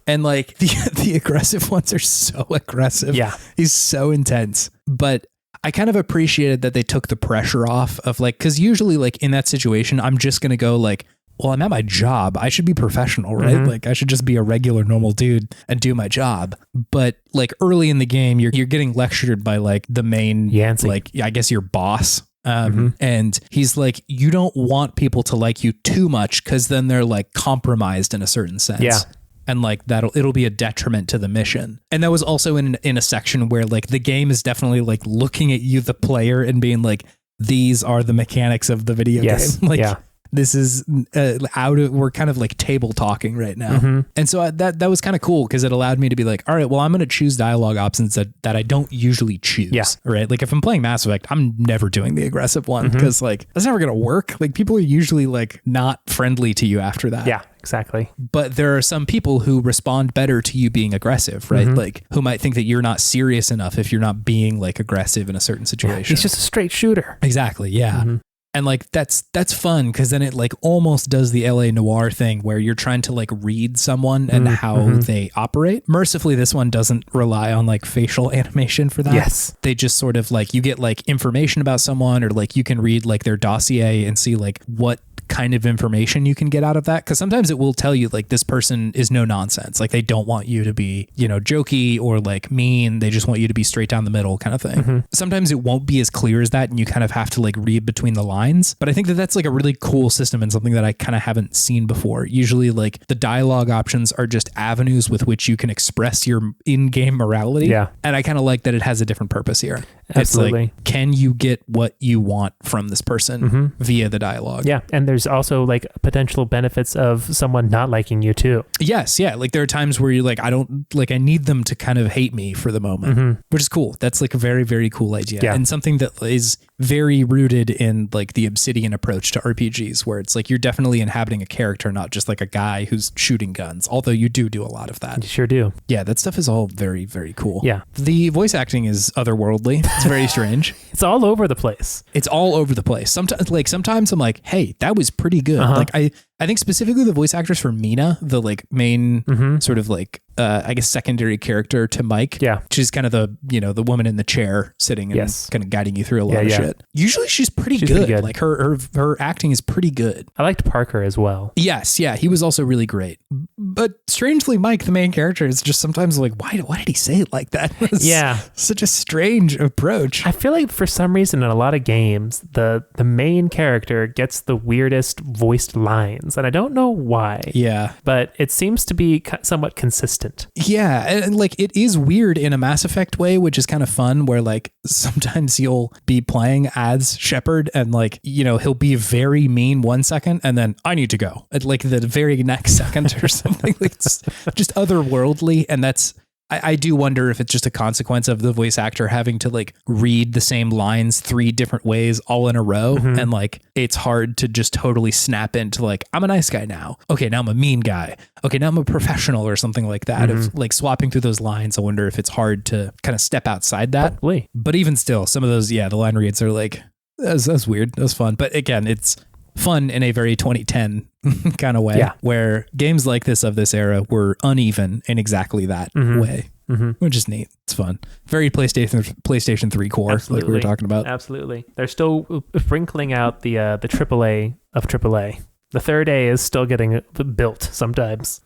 Speaker 2: And like the aggressive ones are so aggressive.
Speaker 1: Yeah,
Speaker 2: he's so intense. But I kind of appreciated that they took the pressure off of like, because usually like in that situation, I'm just gonna go like, well, I'm at my job. I should be professional, right? Like I should just be a regular normal dude and do my job. But like early in the game, you're getting lectured by like the main,
Speaker 1: Yancey.
Speaker 2: like, I guess your boss. And he's like, you don't want people to like you too much, because then they're like compromised in a certain sense.
Speaker 1: Yeah.
Speaker 2: And like it'll be a detriment to the mission. And that was also in a section where like the game is definitely like looking at you, the player, and being like, these are the mechanics of the video game. Like, this is we're kind of like table talking right now. And so that was kind of cool because it allowed me to be like, all right, well, I'm going to choose dialogue options that I don't usually choose. Right. Like if I'm playing Mass Effect, I'm never doing the aggressive one because like that's never going to work. Like people are usually like not friendly to you after that.
Speaker 1: Yeah, exactly.
Speaker 2: But there are some people who respond better to you being aggressive, right? Like who might think that you're not serious enough if you're not being like aggressive in a certain situation.
Speaker 1: He's just a straight shooter.
Speaker 2: Exactly. Yeah. And like that's fun because then it like almost does the LA Noire thing where you're trying to like read someone and how they operate. Mercifully, this one doesn't rely on like facial animation for that.
Speaker 1: Yes.
Speaker 2: They just sort of like you get like information about someone or like you can read like their dossier and see like what kind of information you can get out of that, because sometimes it will tell you like this person is no nonsense, like they don't want you to be, you know, jokey or like mean, they just want you to be straight down the middle kind of thing. Sometimes it won't be as clear as that and you kind of have to like read between the lines, but I think that that's like a really cool system and something that I kind of haven't seen before. Usually like the dialogue options are just avenues with which you can express your in-game morality, and I kind of like that it has a different purpose here.
Speaker 1: Absolutely.
Speaker 2: It's like, can you get what you want from this person via the dialogue?
Speaker 1: Yeah. And there's also like potential benefits of someone not liking you too.
Speaker 2: Yes. Yeah. Like there are times where you're like, I need them to kind of hate me for the moment, which is cool. That's like a very, very cool idea.
Speaker 1: Yeah.
Speaker 2: And something that is very rooted in like the Obsidian approach to RPGs, where it's like you're definitely inhabiting a character, not just like a guy who's shooting guns, although you do a lot of that.
Speaker 1: You sure do.
Speaker 2: Yeah. That stuff is all very, very cool.
Speaker 1: Yeah.
Speaker 2: The voice acting is otherworldly. It's very strange.
Speaker 1: It's all over the place.
Speaker 2: It's all over the place. Sometimes I'm like, hey, that was pretty good. Like I think specifically the voice actors for Mina, the like main sort of like I guess secondary character to Mike. Yeah. She's kind of the, you know, the woman in the chair sitting and kind of guiding you through a lot of shit. Usually she's pretty good. Like her acting is pretty good.
Speaker 1: I liked Parker as well.
Speaker 2: Yes. Yeah. He was also really great. But strangely, Mike, the main character, is just sometimes like, why did he say it like that? Yeah. Such a strange approach.
Speaker 1: I feel like for some reason in a lot of games, the main character gets the weirdest voiced lines. And I don't know why. Yeah. But it seems to be somewhat consistent.
Speaker 2: Yeah. And like it is weird in a Mass Effect way, which is kind of fun, where like sometimes you'll be playing as Shepard and like, you know, he'll be very mean 1 second and then I need to go at like the very next second or something. Like it's just otherworldly. And that's, I do wonder if it's just a consequence of the voice actor having to like read the same lines 3 different ways all in a row. And like, it's hard to just totally snap into like, I'm a nice guy now. Okay, now I'm a mean guy. Okay, now I'm a professional or something like that. Of like swapping through those lines, I wonder if it's hard to kind of step outside that.
Speaker 1: Probably.
Speaker 2: But even still, some of those, the line reads are like, that's weird. That's fun. But again, it's fun in a very 2010 kind of way, where games like this of this era were uneven in exactly that way, which is neat. It's fun. Very PlayStation 3 core, like we were talking about.
Speaker 1: Absolutely. They're still sprinkling out the AAA of AAA. The third A is still getting built sometimes.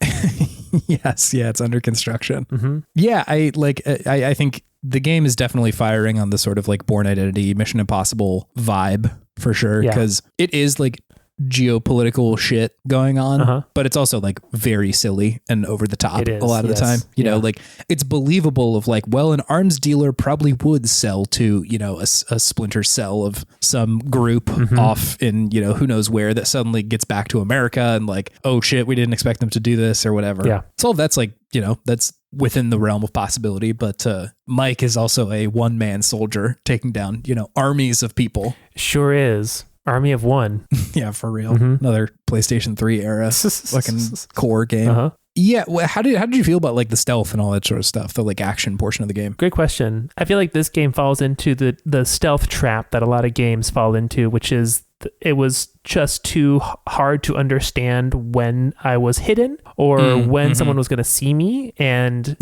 Speaker 2: Yes. Yeah. It's under construction. Yeah. I think the game is definitely firing on the sort of like Born Identity, Mission Impossible vibe for sure. Because it is like geopolitical shit going on, but it's also like very silly and over the top a lot of the time. You know, like it's believable of like, well, an arms dealer probably would sell to, you know, a splinter cell of some group off in, you know, who knows where that suddenly gets back to America and like, oh shit, we didn't expect them to do this or whatever. Yeah. So that's like, you know, that's within the realm of possibility. But Mike is also a one-man soldier taking down, you know, armies of people.
Speaker 1: Sure is. Army of One.
Speaker 2: Yeah, for real. Another PlayStation 3 era fucking core game. Yeah, well, how did you feel about like the stealth and all that sort of stuff, the like action portion of the game?
Speaker 1: Great question. I feel like this game falls into the stealth trap that a lot of games fall into, which is it was just too hard to understand when I was hidden or when someone was going to see me, and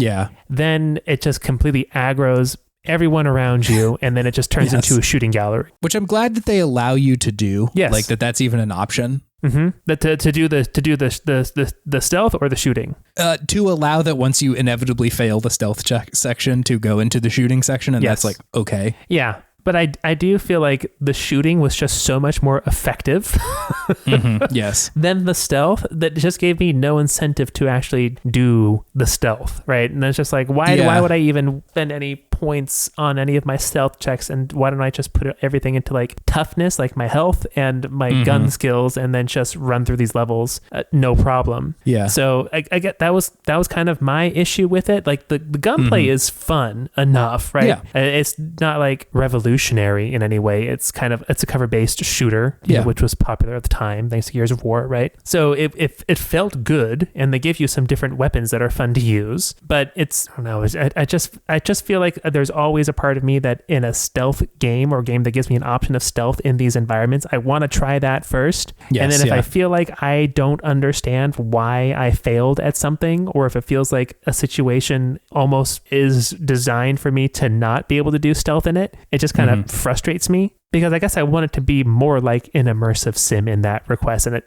Speaker 1: then it just completely aggroes everyone around you, and then it just turns into a shooting gallery,
Speaker 2: which I'm glad that they allow you to do. Yes, like that's even an option.
Speaker 1: That to do the stealth or the shooting.
Speaker 2: To allow that once you inevitably fail the stealth check section to go into the shooting section, and that's like okay.
Speaker 1: Yeah. But I do feel like the shooting was just so much more effective
Speaker 2: yes.
Speaker 1: than the stealth that just gave me no incentive to actually do the stealth, right? And it's just like, why would I even spend any points on any of my stealth checks, and why don't I just put everything into like toughness, like my health and my gun skills, and then just run through these levels no problem.
Speaker 2: Yeah.
Speaker 1: So I get that was kind of my issue with it. Like the gunplay is fun enough, right?
Speaker 2: Yeah.
Speaker 1: It's not like revolutionary in any way. It's a cover-based shooter, you know, which was popular at the time thanks to Gears of War, right? So it felt good, and they give you some different weapons that are fun to use, but it's, I don't know, I just feel like there's always a part of me that in a stealth game or game that gives me an option of stealth in these environments, I want to try that first. Yes, and then if I feel like I don't understand why I failed at something, or if it feels like a situation almost is designed for me to not be able to do stealth in it, it just kind of frustrates me. Because I guess I want it to be more like an immersive sim in that request, and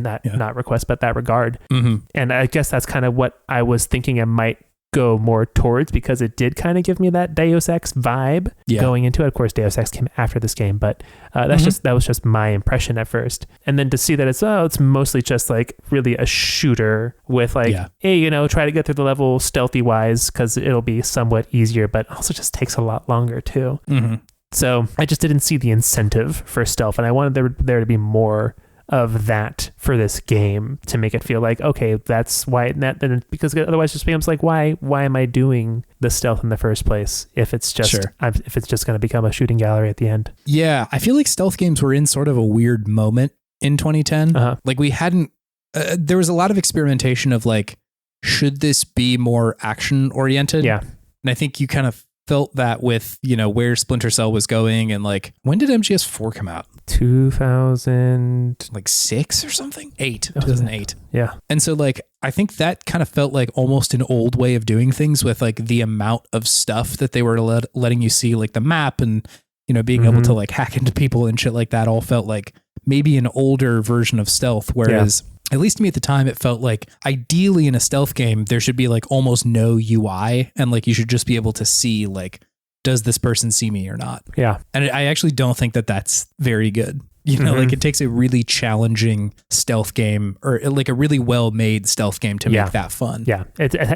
Speaker 1: not request, but that regard. And I guess that's kind of what I was thinking it might go more towards, because it did kind of give me that Deus Ex vibe going into it. Of course, Deus Ex came after this game, but that was just my impression at first. And then to see that it's mostly just like really a shooter with like, hey, you know, try to get through the level stealthy wise, because it'll be somewhat easier, but also just takes a lot longer too. So I just didn't see the incentive for stealth, and I wanted there to be more of that for this game to make it feel like, okay, that's why because otherwise it just becomes like, why am I doing the stealth in the first place if it's just if it's just going to become a shooting gallery at the end. Yeah,
Speaker 2: I feel like stealth games were in sort of a weird moment in 2010. Like we hadn't there was a lot of experimentation of like, should this be more action oriented? Yeah. And I think you kind of felt that with, you know, where Splinter Cell was going, and like, when did MGS4 come out?
Speaker 1: 2006
Speaker 2: or something? 2008.
Speaker 1: Yeah.
Speaker 2: And so like, I think that kind of felt like almost an old way of doing things, with like the amount of stuff that they were letting you see, like the map and, you know, being able to like hack into people and shit like that, all felt like maybe an older version of stealth. Whereas at least to me at the time, it felt like ideally in a stealth game, there should be like almost no UI, and like you should just be able to see like, does this person see me or not? Yeah. And I actually don't think that that's very good. You know, like it takes a really challenging stealth game, or like a really well-made stealth game to make that fun.
Speaker 1: Yeah.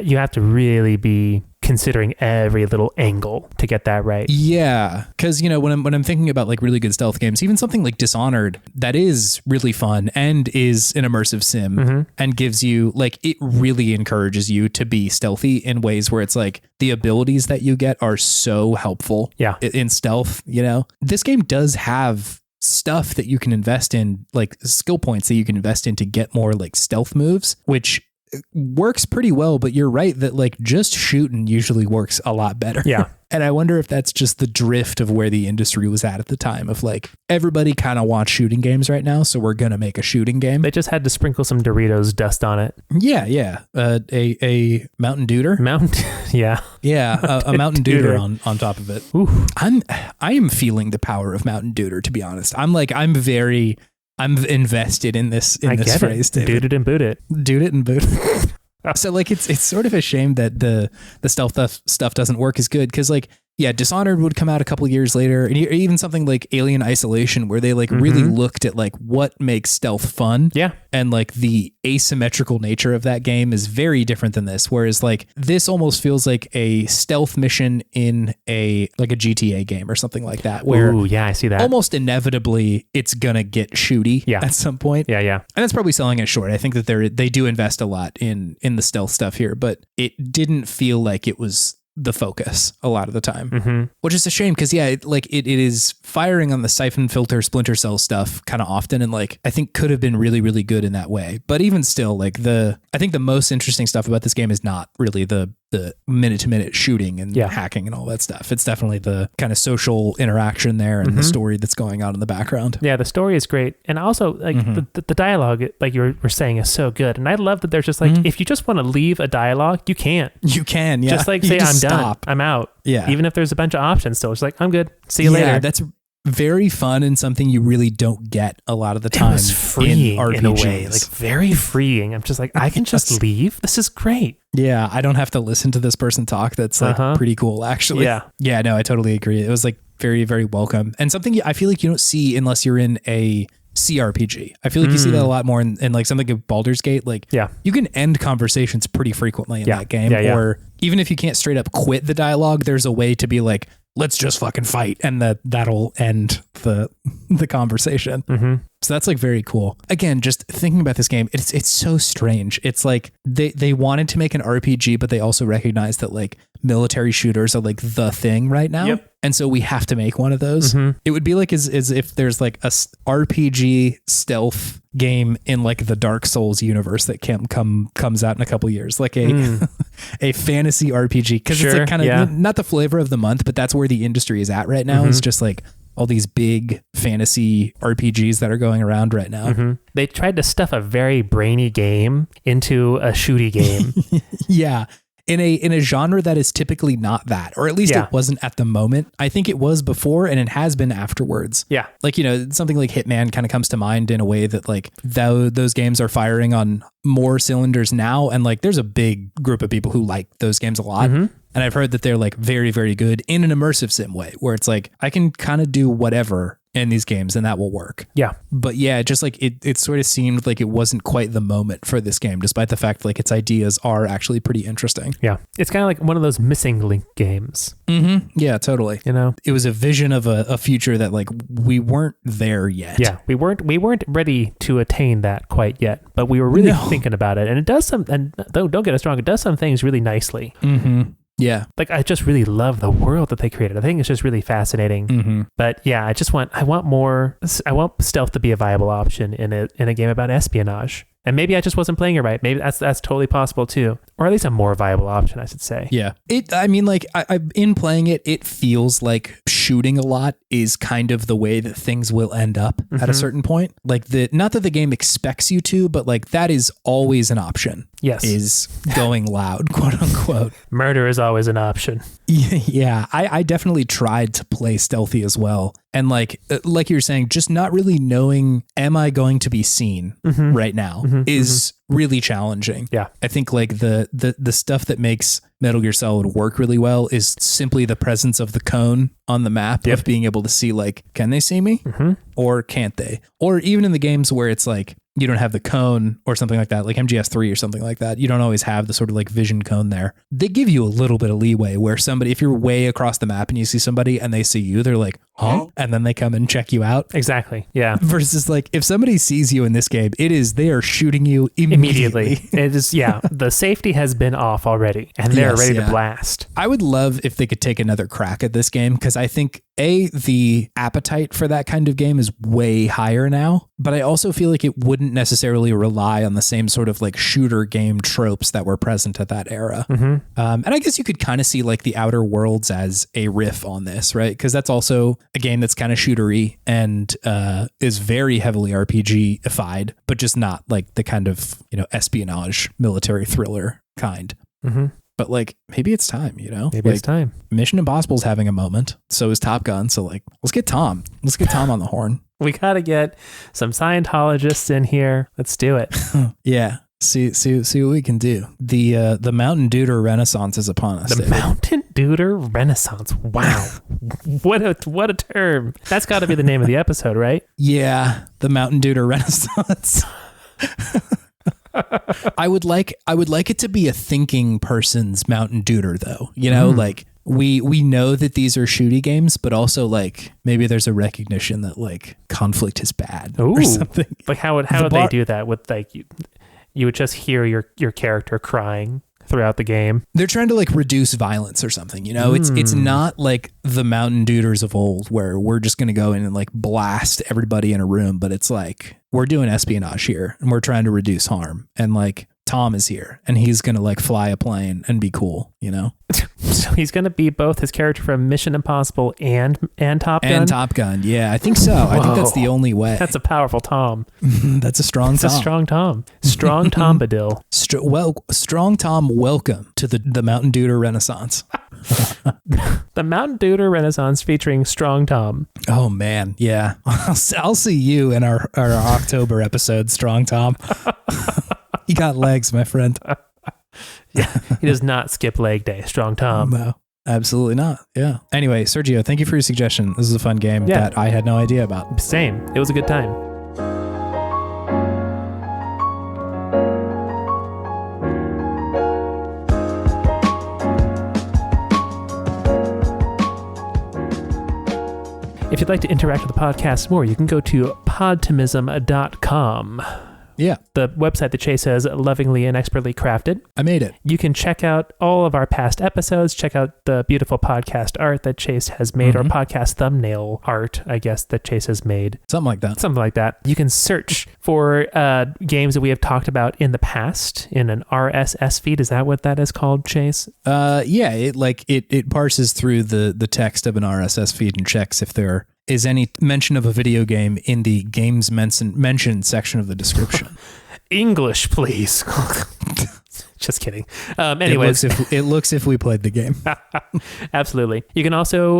Speaker 1: You have to really be considering every little angle to get that right.
Speaker 2: Yeah. Cause you know, when I'm thinking about like really good stealth games, even something like Dishonored, that is really fun and is an immersive sim and gives you like, it really encourages you to be stealthy in ways where it's like the abilities that you get are so helpful in stealth. You know, this game does have stuff that you can invest in, like skill points that you can invest in to get more like stealth moves, which works pretty well. But you're right that like just shooting usually works a lot better. Yeah. And I wonder if that's just the drift of where the industry was at the time, of like, everybody kind of wants shooting games right now, so we're going to make a shooting game.
Speaker 1: They just had to sprinkle some Doritos dust on it.
Speaker 2: Yeah, yeah. A Mountain Dooter.
Speaker 1: Yeah.
Speaker 2: Yeah, a Mountain Dooter on top of it. Ooh. I am feeling the power of Mountain Dooter, to be honest. I'm invested in this phrase.
Speaker 1: Dude it and boot it.
Speaker 2: Dude it and boot it. So like it's sort of a shame that the stealth stuff doesn't work as good, because like, yeah, Dishonored would come out a couple years later, and even something like Alien Isolation, where they like really looked at like what makes stealth fun. Yeah. And like the asymmetrical nature of that game is very different than this. Whereas like this almost feels like a stealth mission in a GTA game or something like that, where
Speaker 1: I see that.
Speaker 2: Almost inevitably it's gonna get shooty at some point.
Speaker 1: Yeah, yeah.
Speaker 2: And that's probably selling it short. I think that they do invest a lot in the stealth stuff here, but it didn't feel like it was the focus a lot of the time, which is a shame, because it is firing on the siphon filter Splinter Cell stuff kind of often, and like I think could have been really, really good in that way. But even still, like I think the most interesting stuff about this game is not really the minute to minute shooting and hacking and all that stuff. It's definitely the kind of social interaction there and the story that's going on in the background.
Speaker 1: Yeah, the story is great, and also like the dialogue, like you were saying, is so good. And I love that there's just like, if you just want to leave a dialogue, you can.
Speaker 2: Yeah,
Speaker 1: just like say, I'm done, I'm out. Yeah, even if there's a bunch of options, still, it's like, I'm good. See you later. Yeah,
Speaker 2: that's very fun and something you really don't get a lot of the time.
Speaker 1: It's freeing in a way, like very freeing. I'm just like, I can just leave. This is great.
Speaker 2: Yeah, I don't have to listen to this person talk. That's like pretty cool, actually. Yeah, no, I totally agree. It was like very, very welcome, and something I feel like you don't see unless you're in a CRPG. I feel like you see that a lot more in like something like Baldur's Gate. Like, you can end conversations pretty frequently in that game. Or even if you can't straight up quit the dialogue, there's a way to be like, let's just fucking fight, and that'll end the conversation. So that's like very cool. Again, just thinking about this game, it's so strange. It's like they wanted to make an RPG, but they also recognize that like military shooters are like the thing right now. And so we have to make one of those. It would be like as if there's like a RPG stealth game in like the Dark Souls universe that comes out in a couple years, like a fantasy RPG, because it's like kind of not the flavor of the month, but that's where the industry is at right now. It's just like all these big fantasy RPGs that are going around right now.
Speaker 1: They tried to stuff a very brainy game into a shooty game.
Speaker 2: In a genre that is typically not that, or at least it wasn't at the moment. I think it was before, and it has been afterwards. Like, you know, something like Hitman kind of comes to mind in a way that like those games are firing on more cylinders now. And like, there's a big group of people who like those games a lot. And I've heard that they're like very, very good in an immersive sim way, where it's like, I can kind of do whatever in these games and that will work. But just like it sort of seemed like it wasn't quite the moment for this game, despite the fact like its ideas are actually pretty interesting.
Speaker 1: It's kind of like one of those missing link games.
Speaker 2: Yeah, totally.
Speaker 1: You know,
Speaker 2: it was a vision of a future that like we weren't there yet.
Speaker 1: We weren't ready to attain that quite yet, but we were really thinking about it. And it does some, and don't get us wrong, it does some things really nicely. Like, I just really love the world that they created. I think it's just really fascinating. But yeah, I want more. I want stealth to be a viable option in a game about espionage. And maybe I just wasn't playing it right. Maybe that's totally possible too. Or at least a more viable option, I should say.
Speaker 2: I mean, like, I in playing it, it feels like shooting a lot is kind of the way that things will end up at a certain point. Like, not that the game expects you to, but like that is always an option. Is going loud, quote unquote.
Speaker 1: Murder is always an option.
Speaker 2: I definitely tried to play stealthy as well. And like you're saying, just not really knowing, am I going to be seen right now is really challenging. I think like the stuff that makes Metal Gear Solid work really well is simply the presence of the cone on the map of being able to see like, can they see me or can't they? Or even in the games where it's like, you don't have the cone or something like that, like MGS3 or something like that. You don't always have the sort of like vision cone there. They give you a little bit of leeway where somebody, if you're way across the map and you see somebody and they see you, they're like, huh? And then they come and check you out.
Speaker 1: Exactly. Yeah.
Speaker 2: Versus like, if somebody sees you in this game, they are shooting you immediately.
Speaker 1: It is, the safety has been off already and they're ready to blast.
Speaker 2: I would love if they could take another crack at this game, because I think the appetite for that kind of game is way higher now, but I also feel like it wouldn't necessarily rely on the same sort of like shooter game tropes that were present at that era. And I guess you could kind of see like the Outer Worlds as a riff on this, right? Because that's also a game that's kind of shootery and is very heavily RPG-ified, but just not like the kind of, you know, espionage military thriller kind. But like, maybe it's time, you know?
Speaker 1: Maybe it's time.
Speaker 2: Mission Impossible's having a moment. So is Top Gun. So like, let's get Tom on the horn.
Speaker 1: We got to get some Scientologists in here. Let's do it.
Speaker 2: See what we can do. The Mountain Dooter Renaissance is upon us.
Speaker 1: The Mountain Dooter Renaissance. Wow. What a term. That's got to be the name of the episode, right?
Speaker 2: Yeah, the Mountain Dooter Renaissance. I would like it to be a thinking person's Mountain Dooter, though. You know, like we know that these are shooty games, but also like maybe there's a recognition that like conflict is bad or something.
Speaker 1: Like how would they do that with like you would just hear your character crying throughout the game?
Speaker 2: They're trying to like reduce violence or something, you know? It's not like the Mountain Dooters of old where we're just going to go in and like blast everybody in a room, but it's like we're doing espionage here and we're trying to reduce harm. And like Tom is here and he's going to like fly a plane and be cool, you know?
Speaker 1: So he's going to be both his character from Mission Impossible and Top Gun?
Speaker 2: And Top Gun, yeah. I think so. Whoa. I think that's the only way.
Speaker 1: That's a powerful Tom.
Speaker 2: That's a strong Tom.
Speaker 1: That's a strong Tom. Strong Tom Badil.
Speaker 2: Strong Tom, welcome to the Mountain Dooter Renaissance.
Speaker 1: The Mountain Dooter Renaissance featuring Strong Tom.
Speaker 2: Oh, man. Yeah. I'll see you in our October episode, Strong Tom. You got legs, my friend.
Speaker 1: Yeah, he does not skip leg day. Strong Tom.
Speaker 2: No, absolutely not. Yeah. Anyway, Sergio, thank you for your suggestion. This is a fun game that I had no idea about.
Speaker 1: Same. It was a good time. If you'd like to interact with the podcast more, you can go to podtimism.com.
Speaker 2: Yeah.
Speaker 1: The website that Chase has lovingly and expertly crafted.
Speaker 2: I made it.
Speaker 1: You can check out all of our past episodes, check out the beautiful podcast art that Chase has made, or podcast thumbnail art, I guess, that Chase has made.
Speaker 2: Something like that. You
Speaker 1: can search for games that we have talked about in the past in an RSS feed. Is that what that is called, Chase?
Speaker 2: Yeah, it parses through the text of an RSS feed and checks if there is any mention of a video game in the games mentioned section of the description.
Speaker 1: English, please. Just kidding. Anyways.
Speaker 2: It looks if we played the game.
Speaker 1: Absolutely. You can also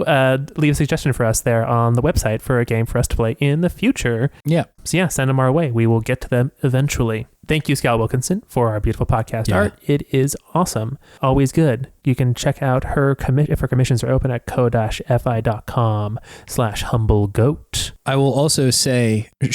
Speaker 1: leave a suggestion for us there on the website for a game for us to play in the future.
Speaker 2: Yeah.
Speaker 1: So yeah, send them our way. We will get to them eventually. Thank you, Scal Wilkinson, for our beautiful podcast art. It is awesome. Always good. You can check out her if her commissions are open at co-fi.com/humblegoat.
Speaker 2: I will also say her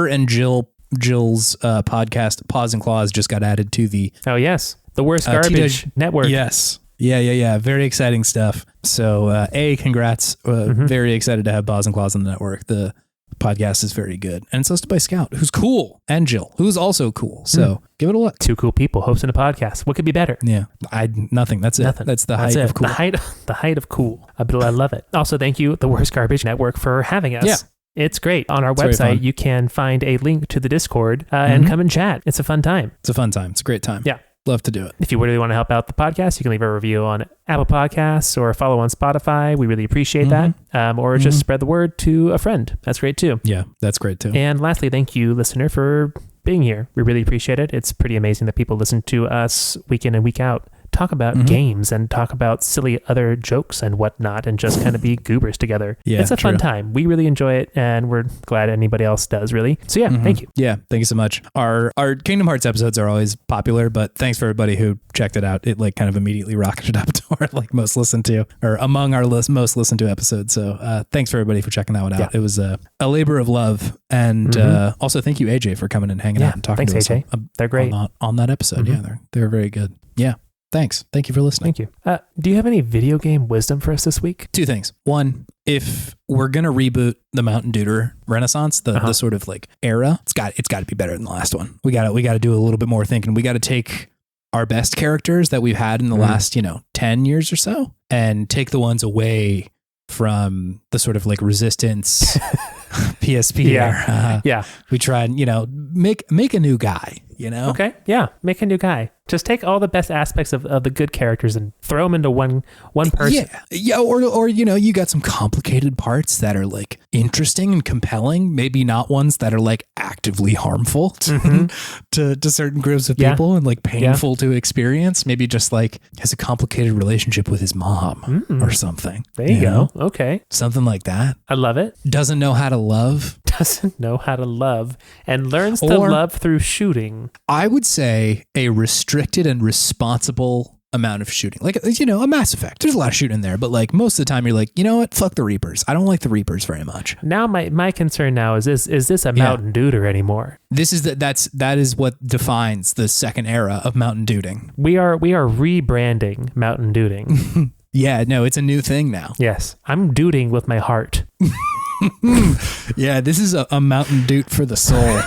Speaker 2: and Jill's podcast Paws and Claws just got added to the
Speaker 1: the Worst Garbage Network.
Speaker 2: Yes. Yeah. Very exciting stuff. So congrats. Very excited to have Paws and Claws on the network. The podcast is very good. And it's hosted by Scout, who's cool, and Jill, who's also cool. So give it a look.
Speaker 1: Two cool people hosting a podcast. What could be better?
Speaker 2: Yeah. Nothing. That's it.
Speaker 1: Nothing.
Speaker 2: That's the height of cool.
Speaker 1: The height of cool. But I love it. Also, thank you, the Worst Garbage Network, for having us.
Speaker 2: Yeah.
Speaker 1: It's great. On our website, you can find a link to the Discord and come and chat. It's a fun time.
Speaker 2: It's a great time.
Speaker 1: Yeah.
Speaker 2: Love to do it.
Speaker 1: If you really want to help out the podcast, you can leave a review on Apple Podcasts or follow on Spotify. We really appreciate that. Or just spread the word to a friend. That's great too.
Speaker 2: Yeah, that's great too.
Speaker 1: And lastly, thank you, listener, for being here. We really appreciate it. It's pretty amazing that people listen to us week in and week out talk about games and talk about silly other jokes and whatnot and just kind of be goobers together.
Speaker 2: Yeah,
Speaker 1: it's a fun time. We really enjoy it, and we're glad anybody else does, really. So yeah, thank you.
Speaker 2: Yeah, thank you so much. Our Kingdom Hearts episodes are always popular, but thanks for everybody who checked it out. It kind of immediately rocketed up to our most listened to, or among our most listened to episodes. So thanks for everybody for checking that one out. Yeah. It was a labor of love. And also thank you, AJ, for coming and hanging out and talking to us.
Speaker 1: Thanks, AJ. They're great.
Speaker 2: On that episode. Yeah, they're very good. Yeah. Thanks. Thank you for listening.
Speaker 1: Thank you. Do you have any video game wisdom for us this week?
Speaker 2: Two things. One, if we're going to reboot the Mountain Dooter Renaissance, the sort of era, it's got to be better than the last one. We got to do a little bit more thinking. We got to take our best characters that we've had in the last, 10 years or so and take the ones away from the sort of Resistance PSP era.
Speaker 1: Yeah.
Speaker 2: We try and, make a new guy,
Speaker 1: Okay. Yeah. Make a new guy. Just take all the best aspects of the good characters and throw them into one person.
Speaker 2: Yeah. Or you got some complicated parts that are interesting and compelling, maybe not ones that are actively harmful to certain groups of people and painful to experience. Maybe just has a complicated relationship with his mom or something.
Speaker 1: There you go. Okay.
Speaker 2: Something like that.
Speaker 1: I love it.
Speaker 2: Doesn't know how to love.
Speaker 1: Doesn't know how to love and learns to love through shooting.
Speaker 2: I would say a restricted and responsible amount of shooting. A Mass Effect. There's a lot of shooting in there, but most of the time you're you know what? Fuck the Reapers. I don't like the Reapers very much. Now
Speaker 1: my concern now is this a Mountain Dooter anymore?
Speaker 2: This is that is what defines the second era of Mountain Dooting.
Speaker 1: We are rebranding Mountain Dooting.
Speaker 2: Yeah, no, it's a new thing now.
Speaker 1: Yes. I'm dooting with my heart.
Speaker 2: Yeah, this is a Mountain Doot for the soul.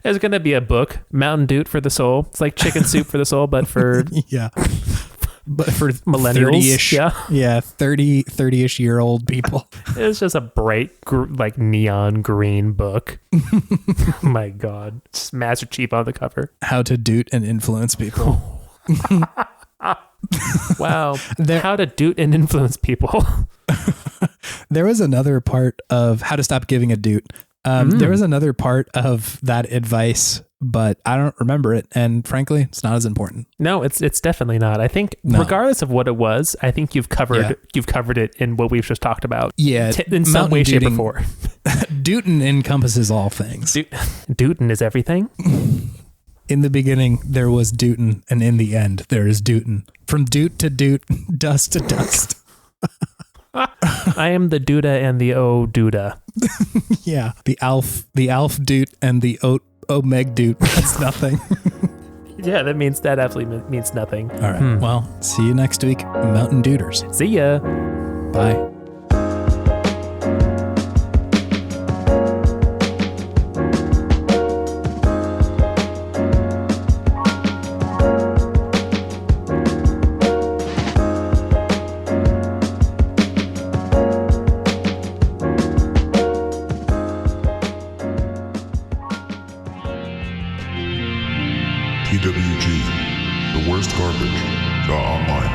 Speaker 1: There's going to be a book, Mountain Doot for the Soul. It's like chicken soup for the soul, but for...
Speaker 2: yeah. But for
Speaker 1: millennials.
Speaker 2: 30-ish, yeah, 30-ish year old people.
Speaker 1: It's just a bright, neon green book. Oh my God. It's Master Chief on the cover.
Speaker 2: How to doot and influence people.
Speaker 1: Wow. How to doot and influence people.
Speaker 2: There was another part of How to Stop Giving a Doot. There was another part of that advice, but I don't remember it. And frankly, it's not as important.
Speaker 1: No, it's definitely not. I think regardless of what it was, I think you've covered it in what we've just talked about.
Speaker 2: Yeah.
Speaker 1: In some way, shape, or form.
Speaker 2: Dootin encompasses all things.
Speaker 1: Dootin is everything.
Speaker 2: In the beginning, there was Dootin, and in the end, there is Dootin. From doot to doot, dust to dust.
Speaker 1: I am the Duda and the O Duda.
Speaker 2: Yeah, the Alf Doot and the Omeg Doot. That's nothing.
Speaker 1: Yeah, that absolutely means nothing.
Speaker 2: All right. Well, see you next week, Mountain Dooters.
Speaker 1: See ya.
Speaker 2: Bye.
Speaker 3: TWG, the worst garbage, online.